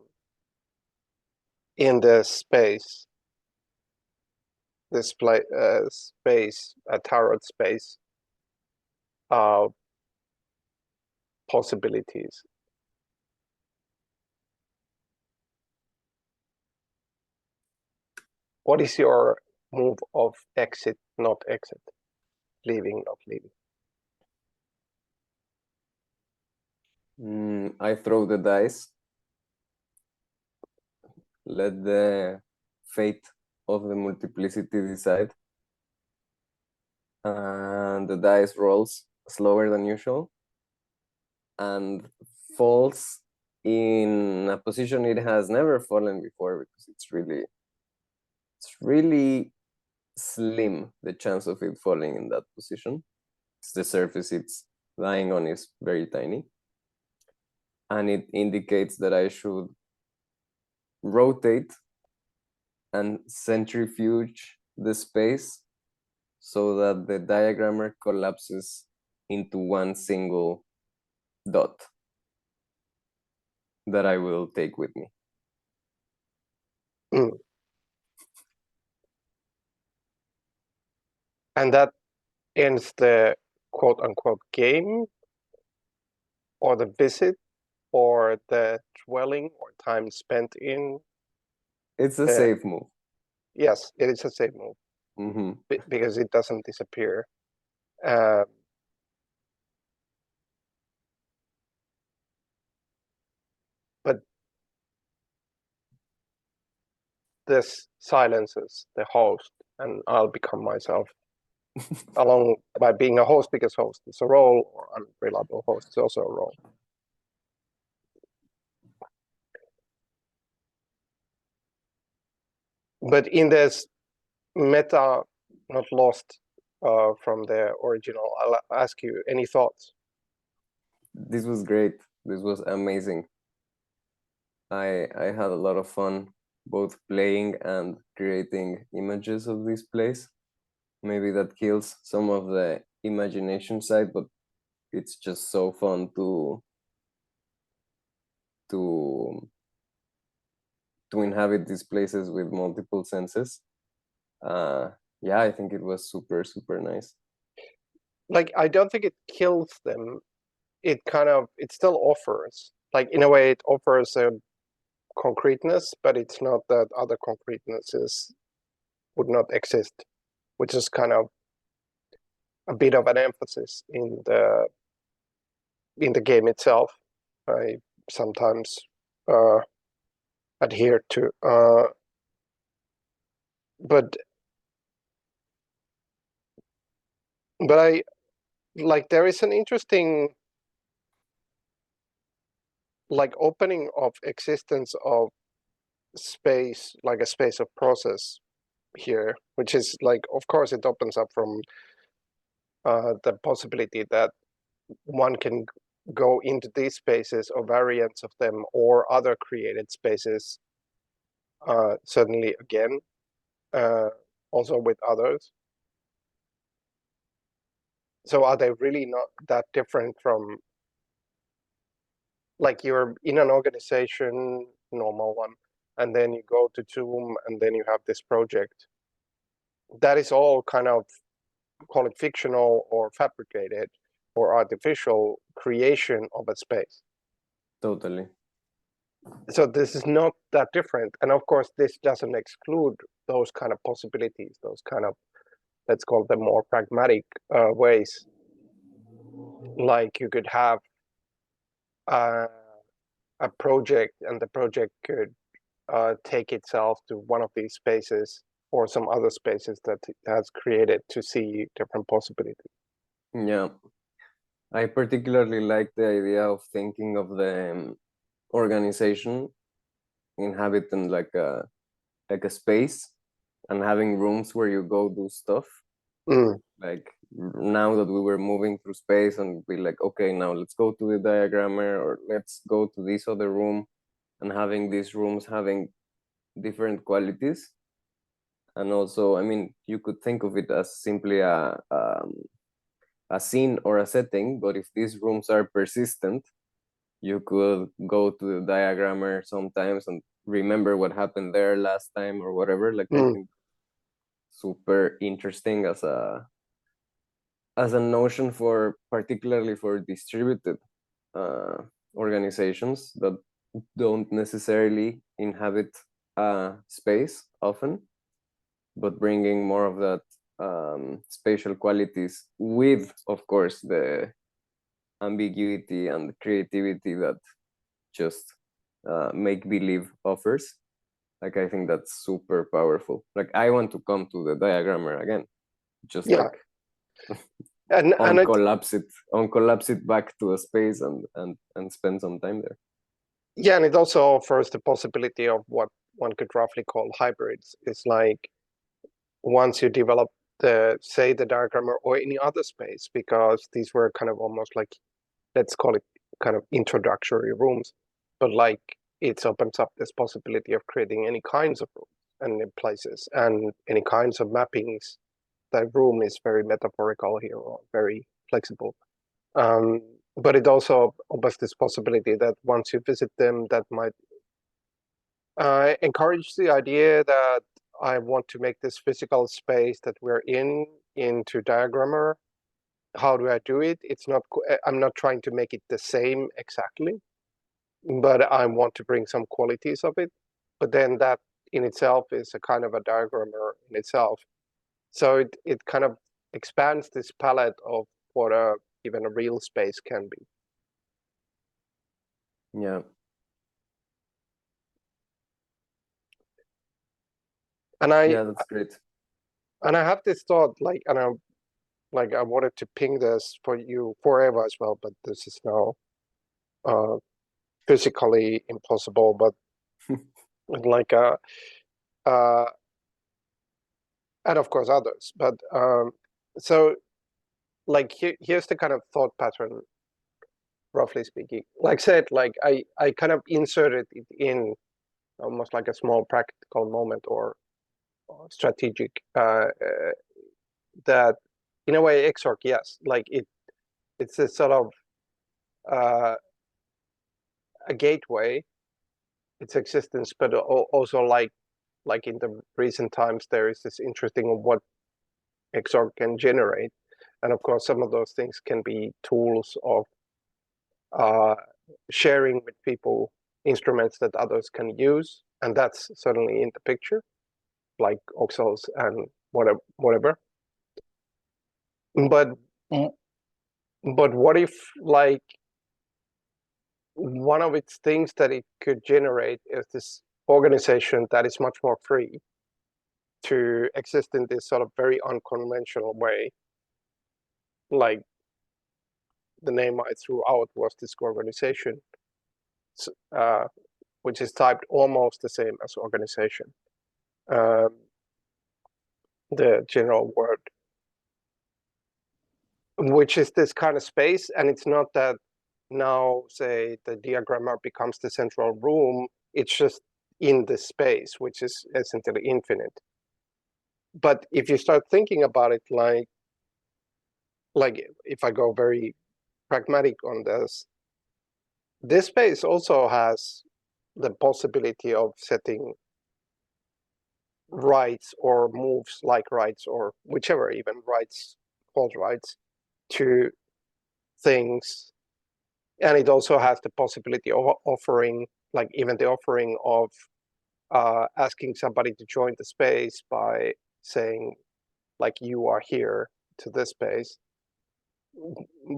in the space, this space, a tarot space of possibilities. What is your move of exit, not exit? Leaving, not leaving? I throw the dice. Let the fate of the multiplicity decide. And the dice rolls slower than usual and falls in a position it has never fallen before, because it's really slim, the chance of it falling in that position. The surface it's lying on is very tiny, and it indicates that I should rotate and centrifuge the space so that the diagrammer collapses into one single dot that I will take with me. And that ends the quote unquote game, or the visit, or the dwelling, or time spent in. It's a safe move. Yes, it is a safe move. Mm-hmm. Because it doesn't disappear. But this silences the host, and I'll become myself along by being a host, because host is a role, or unreliable host is also a role. But in this meta, not lost from the original, I'll ask you, any thoughts? This was great. This was amazing. I had a lot of fun both playing and creating images of this place. Maybe that kills some of the imagination side, but it's just so fun to inhabit these places with multiple senses. Yeah, I think it was super nice. Like, I don't think it kills them. It still offers, like, in a way, it offers a concreteness, but it's not that other concretenesses would not exist, which is kind of a bit of an emphasis in the game itself. I sometimes adhere to, but I like there is an interesting like opening of existence of space, like a space of process here, which is like, of course, it opens up from the possibility that one can go into these spaces or variants of them or other created spaces, certainly again, also with others. So are they really not that different from, like, you're in an organization, normal one, and then you go to Zoom and then you have this project? That is all kind of, call it fictional or fabricated or artificial creation of a space. Totally. So this is not that different. And of course, this doesn't exclude those kind of possibilities, those kind of, let's call them more pragmatic ways. Like you could have a project, and the project could take itself to one of these spaces or some other spaces that it has created to see different possibilities. Yeah. I particularly like the idea of thinking of the organization inhabiting like a space and having rooms where you go do stuff. Like now that we were moving through space and be like, okay, now let's go to the diagrammer, or let's go to this other room, and having these rooms having different qualities. And also, I mean, you could think of it as simply a scene or a setting, but if these rooms are persistent, you could go to the diagrammer sometimes and remember what happened there last time or whatever. Like I think super interesting as a notion for, particularly for distributed organizations that don't necessarily inhabit space often, but bringing more of that spatial qualities with, of course, the ambiguity and creativity that just make believe offers. Like I think that's super powerful. Like I want to come to the diagrammer again, just like and uncollapse it back to a space and spend some time there. Yeah, and it also offers the possibility of what one could roughly call hybrids. It's like once you develop the, say, the diagrammer or any other space, because these were kind of almost like, let's call it kind of introductory rooms, but like it opens up this possibility of creating any kinds of rooms and places and any kinds of mappings. That room is very metaphorical here, or very flexible. But it also opens this possibility that once you visit them, that might encourage the idea that I want to make this physical space that we're in into diagrammer. How do I do it? It's not, I'm not trying to make it the same exactly, but I want to bring some qualities of it. But then that in itself is a kind of a diagrammer in itself. So it kind of expands this palette of what even a real space can be. Yeah. And yeah, that's great. And I have this thought, like, and I wanted to ping this for you forever as well, but this is now physically impossible. But like and of course others. But so like here's the kind of thought pattern, roughly speaking. Like said, like I kind of inserted it in almost like a small practical moment or strategic that in a way Xorg, yes, like it's a sort of a gateway, its existence, but also like in the recent times there is this interesting of what Xorg can generate, and of course some of those things can be tools of sharing with people instruments that others can use, and that's certainly in the picture, like Oxels and whatever. But what if, like, one of its things that it could generate is this organization that is much more free to exist in this sort of very unconventional way? Like, the name I threw out was this organization, which is typed almost the same as organization, the general word, which is this kind of space. And it's not that now, say, the diagrammer becomes the central room, it's just in the space, which is essentially infinite. But if you start thinking about it, like if I go very pragmatic on this space also has the possibility of setting rights or moves like rights, or whichever, even rights called rights, to things. And it also has the possibility of offering, like even the offering of asking somebody to join the space by saying, like, you are here to this space,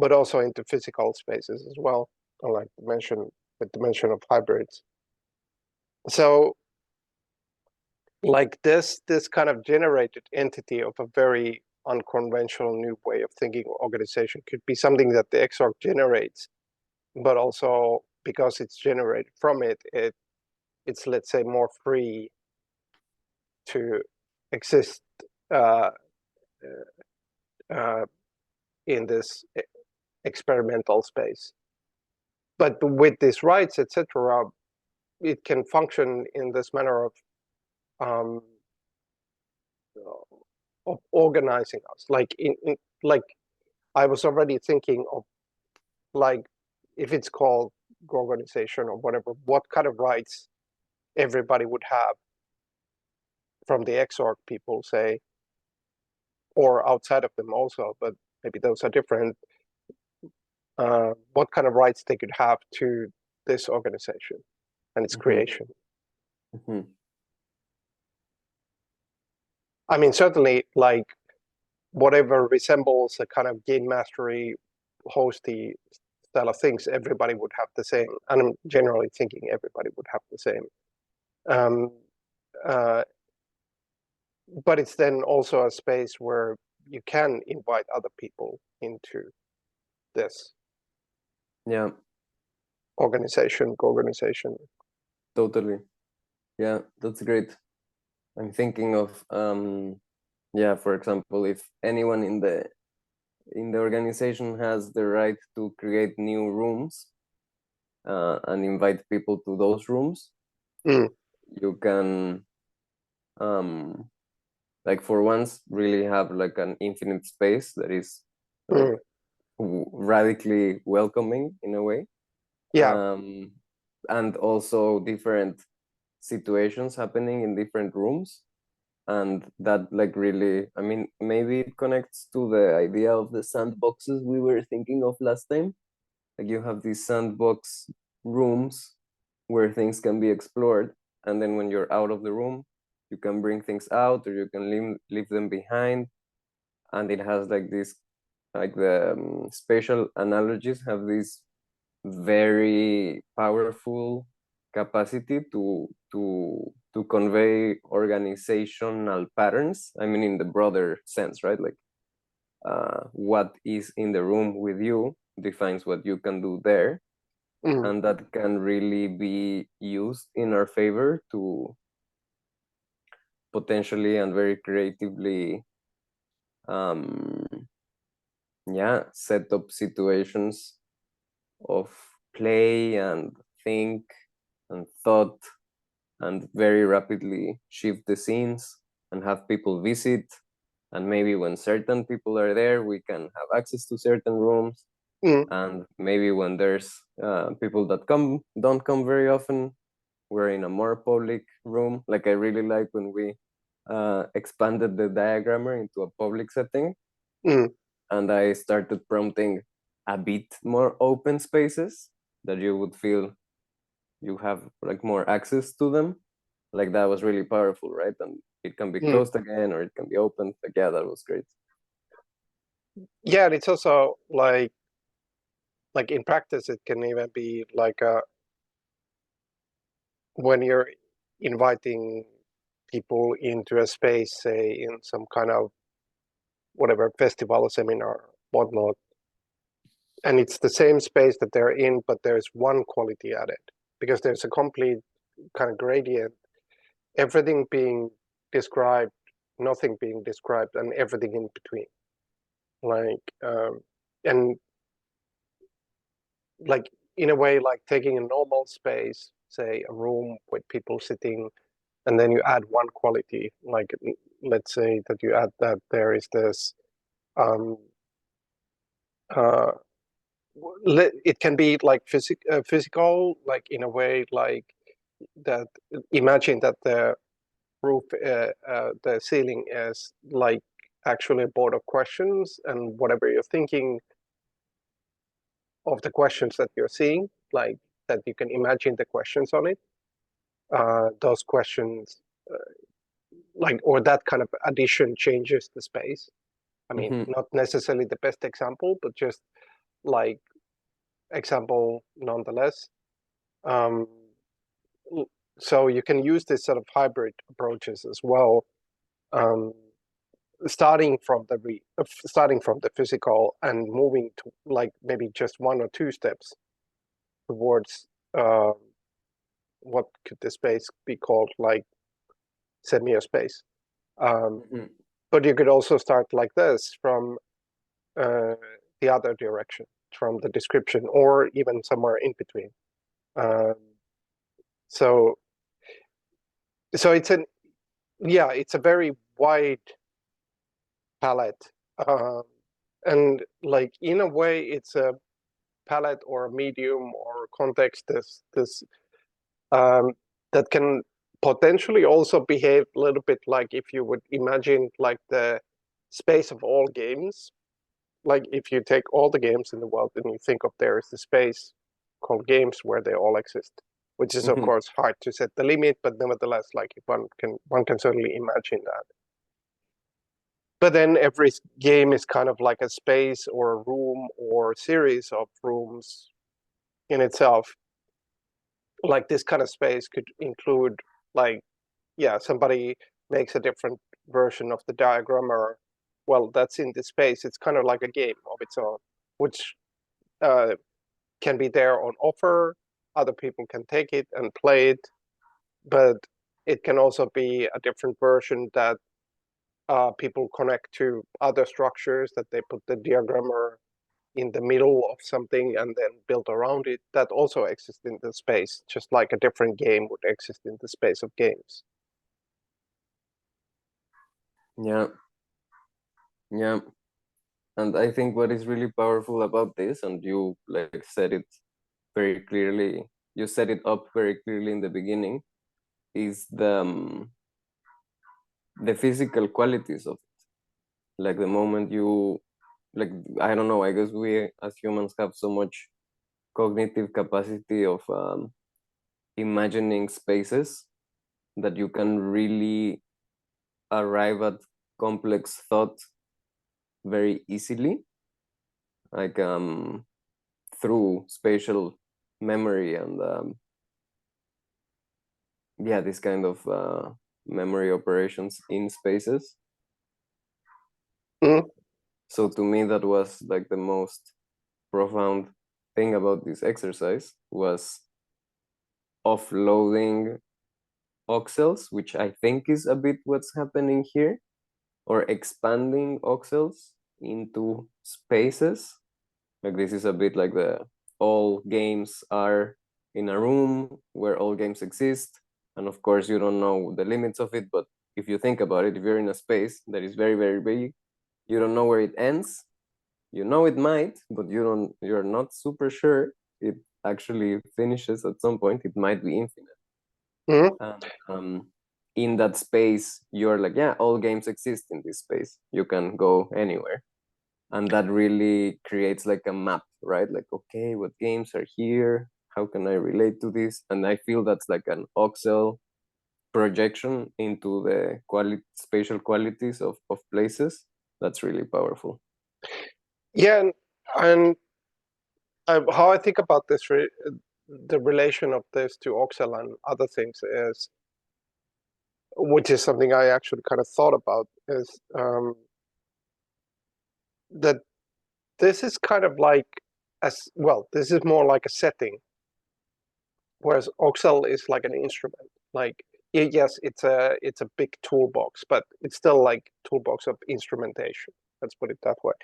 but also into physical spaces as well, like the dimension of hybrids. So, like this kind of generated entity of a very unconventional new way of thinking organization could be something that the Xorg generates, but also because it's generated from it's, let's say, more free to exist in this experimental space. But with these rights, etc., it can function in this manner of organizing us. Like like I was already thinking of, like, if it's called organization or whatever, what kind of rights everybody would have from the Xorg people, say, or outside of them also, but maybe those are different. What kind of rights they could have to this organization and its creation. I mean, certainly, like, whatever resembles a kind of game mastery hosty style of things, everybody would have the same. And I'm generally thinking everybody would have the same. But it's then also a space where you can invite other people into this organization. Totally. Yeah, that's great. I'm thinking of for example, if anyone in the organization has the right to create new rooms and invite people to those rooms, you can like, for once, really have like an infinite space that is like radically welcoming in a way. And also different situations happening in different rooms, and that, like, really, I mean, maybe it connects to the idea of the sandboxes we were thinking of last time. Like, you have these sandbox rooms where things can be explored, and then when you're out of the room, you can bring things out, or you can leave them behind. And it has like this, like, the spatial analogies have this very powerful capacity to convey organizational patterns. I mean, in the broader sense, right? Like, what is in the room with you defines what you can do there. And that can really be used in our favor to potentially and very creatively set up situations of play and think and thought, and very rapidly shift the scenes and have people visit. And maybe when certain people are there, we can have access to certain rooms. And maybe when there's people that don't come very often, we're in a more public room. Like, I really like when we expanded the diagrammer into a public setting, and I started prompting a bit more open spaces that you would feel you have like more access to them. Like, that was really powerful, right? And it can be closed again, or it can be opened. Like, yeah, that was great. Yeah, and it's also like in practice, it can even be like when you're inviting people into a space, say in some kind of whatever festival, seminar, whatnot, and it's the same space that they're in, but there's one quality added because there's a complete kind of gradient, everything being described, nothing being described, and everything in between. And like in a way, like taking a normal space, say a room with people sitting, and then you add one quality, like let's say that you add that there is this uh, it can be like physical, like in a way, like that. Imagine that the roof, the ceiling is like actually a board of questions, and whatever you're thinking of the questions that you're seeing, like that you can imagine the questions on it. Those questions, like, or that kind of addition changes the space. I mean, not necessarily the best example, but just like example nonetheless. Um, so you can use this sort of hybrid approaches as well, starting from the physical and moving to like maybe just one or two steps towards what could the space be called, like semi-space. But you could also start like this from the other direction, from the description, or even somewhere in between. So it's it's a very wide palette, and like in a way, it's a palette or a medium or context that can potentially also behave a little bit like if you would imagine like the space of all games. Like if you take all the games in the world and you think of there is the space called games where they all exist, which is of course hard to set the limit, but nevertheless, like one can certainly imagine that. But then every game is kind of like a space or a room or series of rooms in itself. Like this kind of space could include like, yeah, somebody makes a different version of the diagram, or well, that's in this space. It's kind of like a game of its own, which can be there on offer. Other people can take it and play it, but it can also be a different version that people connect to other structures, that they put the diagrammer in the middle of something and then build around it, that also exists in the space, just like a different game would exist in the space of games. Yeah. And I think what is really powerful about this, and you like said it very clearly, you set it up very clearly in the beginning, is the physical qualities of it. Like the moment you, like, I don't know, I guess we as humans have so much cognitive capacity of imagining spaces that you can really arrive at complex thought very easily, like through spatial memory and yeah, this kind of memory operations in spaces. So to me, that was like the most profound thing about this exercise, was offloading oxels, which I think is a bit what's happening here, or expanding oxels into spaces. Like this is a bit like the all games are in a room where all games exist. And of course, you don't know the limits of it, but if you think about it, if you're in a space that is very, very big, you don't know where it ends. You know it might, but you're not super sure it actually finishes at some point. It might be infinite. In that space, you're like, yeah, all games exist in this space. You can go anywhere. And that really creates like a map, right? Like, okay, what games are here? How can I relate to this? And I feel that's like an Oxel projection into the spatial qualities of places. That's really powerful. Yeah, and how I think about this, the relation of this to Oxel and other things is, which is something I actually kind of thought about, is that this is kind of like, this is more like a setting, whereas Oxel is like an instrument. Like, yes, it's a big toolbox, but it's still like toolbox of instrumentation. Let's put it that way.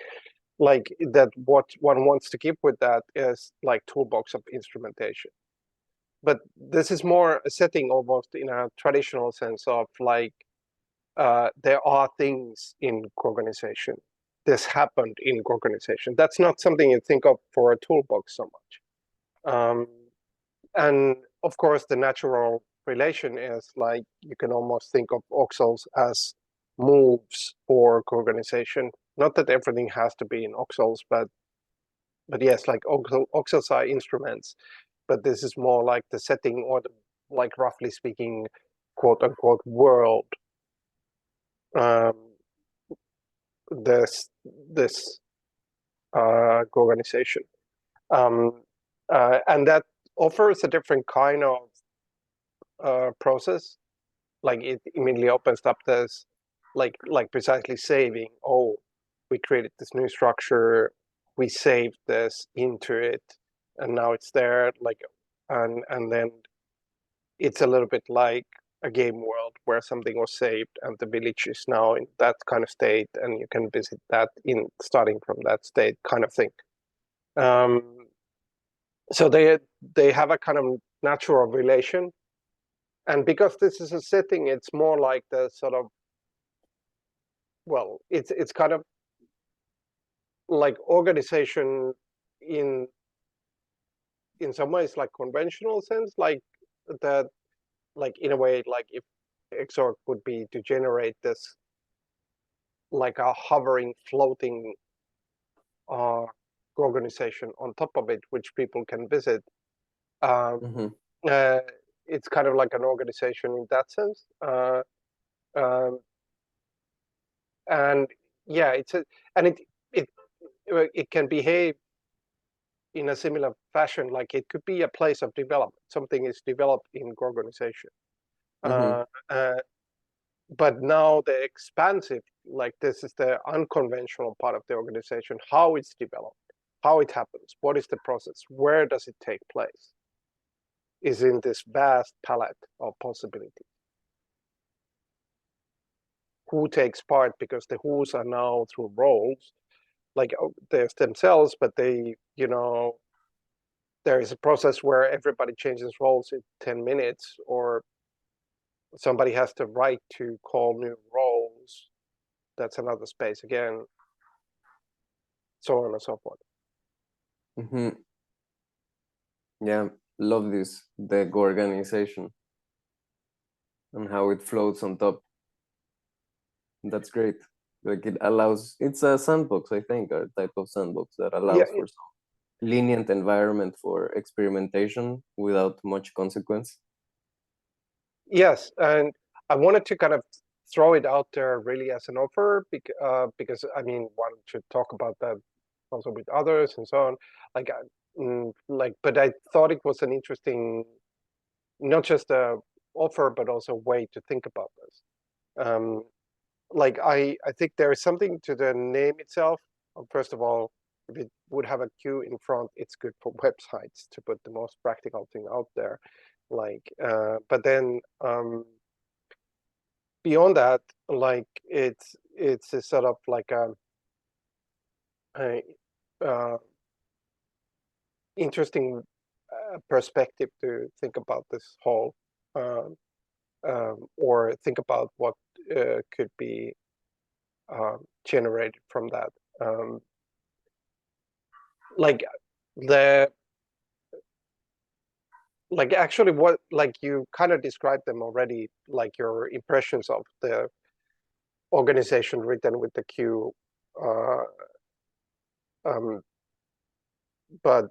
Like that, what one wants to keep with that is like toolbox of instrumentation. But this is more a setting almost in a traditional sense of like there are things in organization. This happened in organization. That's not something you think of for a toolbox so much. And of course, the natural relation is like you can almost think of Oxels as moves for organization. Not that everything has to be in Oxels, but yes, like Oxels are instruments, but this is more like the setting or the, like roughly speaking, quote unquote world. This organization, and that offers a different kind of process. Like it immediately opens up this, like precisely saving. Oh, we created this new structure, we saved this into it, and now it's there. Like, and then it's a little bit like a game world where something was saved and the village is now in that kind of state, and you can visit that in starting from that state, kind of thing. So they have a kind of natural relation, and because this is a setting, it's more like the sort of, well, it's kind of like organization in some ways, like conventional sense, like that, like in a way, like if Xorg would be to generate this like a hovering, floating organization on top of it, which people can visit. It's kind of like an organization in that sense. And yeah, it can behave in a similar fashion. Like it could be a place of development. Something is developed in organization. But now the expansive, like this is the unconventional part of the organization, how it's developed, how it happens, what is the process, where does it take place, is in this vast palette of possibilities. Who takes part, because the who's are now through roles, like there's themselves, but they, there is a process where everybody changes roles in 10 minutes, or somebody has the right to call new roles. That's another space again, so on and so forth. Yeah, love this, the organization and how it floats on top. That's great. Like it allows, it's a sandbox, I think, a type of sandbox that allows for some lenient environment for experimentation without much consequence. Yes, and I wanted to kind of throw it out there really as an offer, because I mean, one should talk about that also with others and so on. But I thought it was an interesting, not just a offer, but also way to think about this. Like I think there is something to the name itself. First of all, if it would have a Q in front, it's good for websites, to put the most practical thing out there. Like, but then beyond that, like it's a sort of like a interesting perspective to think about this whole, or think about what could be generated from that. Like actually what, like you kind of described them already, like your impressions of the organization written with the Q. But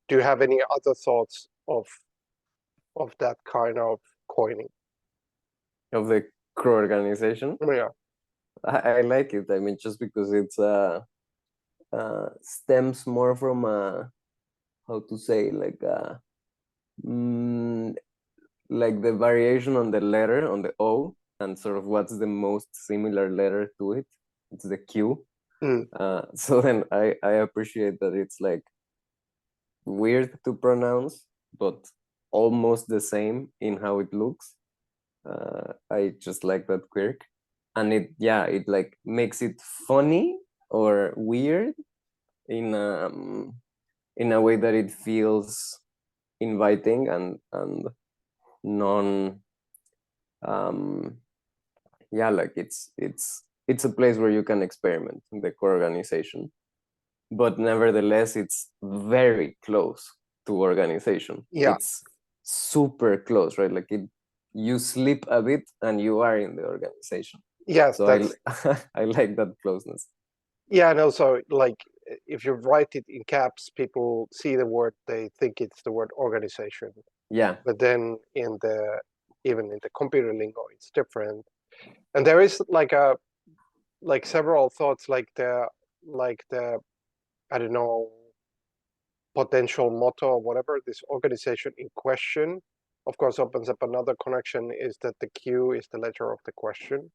do you have any other thoughts of that kind of coining? Of the crew organization? Yeah. I like it. I mean, just because it's a stems more from how to say, like like the variation on the letter, on the O, and sort of what's the most similar letter to it. It's the Q. So then I appreciate that it's like weird to pronounce, but almost the same in how it looks. I just like that quirk, and it like makes it funny or weird in a way that it feels inviting and non like it's a place where you can experiment in the co-organization, but nevertheless it's very close to organization. It's super close, right? Like you slip a bit and you are in the organization. So I like that closeness. Yeah, and also, like, if you write it in caps, people see the word, they think it's the word organization. Yeah. But then even in the computer lingo, it's different. And there is like several thoughts, like the I don't know, potential motto or whatever, this organization in question, of course, opens up another connection, is that the Q is the letter of the question.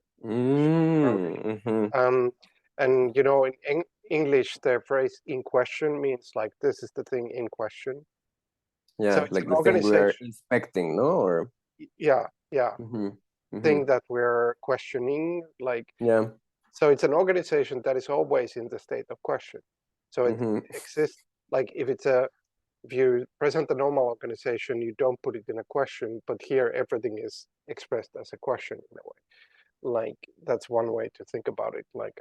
And you know, in English, the phrase "in question" means like this is the thing in question. Yeah, So it's like an the thing we are organization. inspecting, no? Or Yeah, thing that we're questioning, like. Yeah. So it's an organization that is always in the state of question. So it exists, like if you present a normal organization, you don't put it in a question, but here everything is expressed as a question in a way. Like that's one way to think about it. Like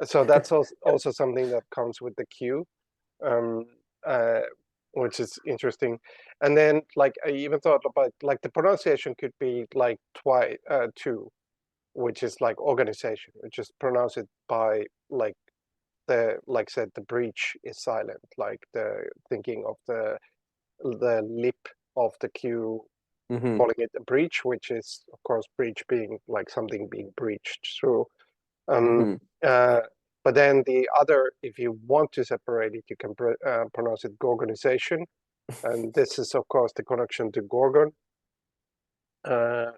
so that's also something that comes with the Q, which is interesting. And then like I even thought about like the pronunciation could be like two, which is like organization. We just pronounce it by like said, the breach is silent, like the thinking of the lip of the Q, calling it a breach, which is of course breach being like something being breached through. But then the other, if you want to separate it, you can pronounce it gorgonization, and this is of course the connection to Gorgon, the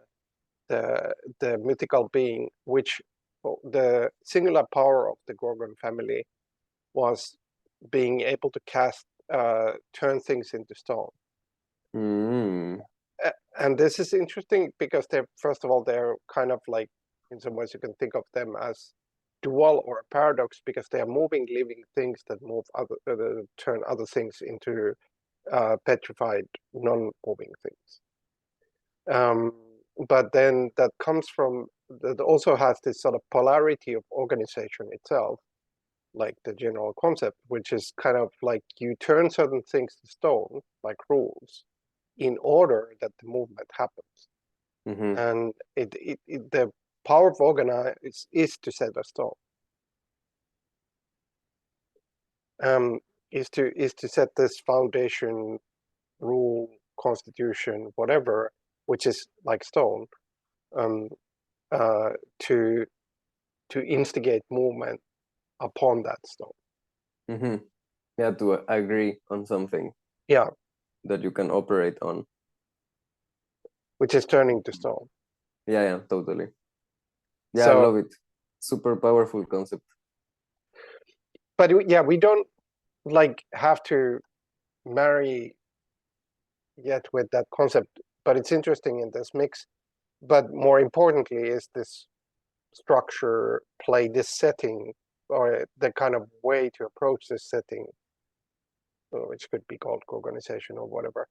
mythical being, which the singular power of the Gorgon family was being able to turn things into stone. And this is interesting because first of all, they're kind of like, in some ways you can think of them as dual or a paradox, because they are moving living things that turn other things into petrified non-moving things. But then that also has this sort of polarity of organization itself, like the general concept, which is kind of like you turn certain things to stone, like rules, in order that the movement happens. And the power of organize is to set a stone. Is to set this foundation, rule, constitution, whatever, which is like stone, to instigate movement upon that stone. Yeah, to agree on something. Yeah. That you can operate on. Which is turning to stone. Yeah, totally. Yeah, So, I love it. Super powerful concept. But yeah, we don't like have to marry yet with that concept, but it's interesting in this mix. But more importantly is this structure, this setting, or the kind of way to approach this setting, which could be called organization or whatever,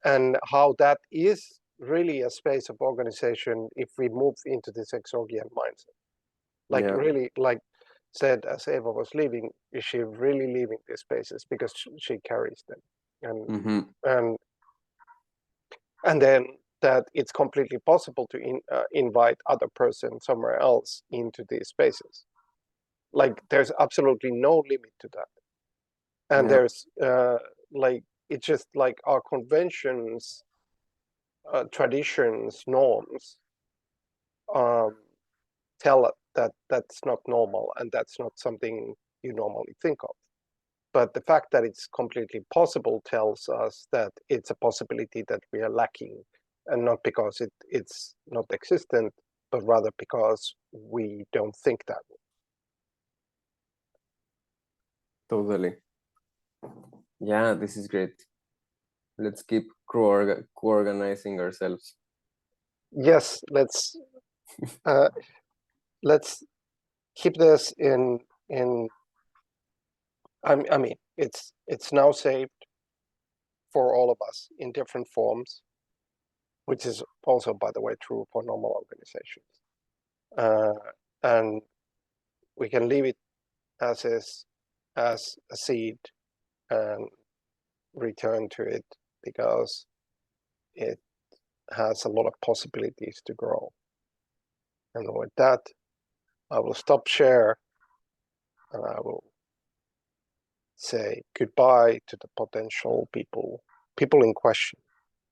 and how that is really a space of organization if we move into this Exorgian mindset. Like really, like said, as Eva was leaving, is she really leaving these spaces because she carries them, and then that it's completely possible to invite other person somewhere else into these spaces. Like there's absolutely no limit to that, and there's like it's just like our conventions, traditions, norms tell that's not normal, and that's not something you normally think of. But the fact that it's completely possible tells us that it's a possibility that we are lacking, and not because it's not existent, but rather because we don't think that way. Totally. Yeah, this is great. Let's keep co-organizing ourselves. Yes, let's keep this in. I mean, it's now saved for all of us in different forms, which is also, by the way, true for normal organizations. And we can leave it as is, as a seed, and return to it because it has a lot of possibilities to grow. And with that, I will stop share, and I will say goodbye to the potential people in question.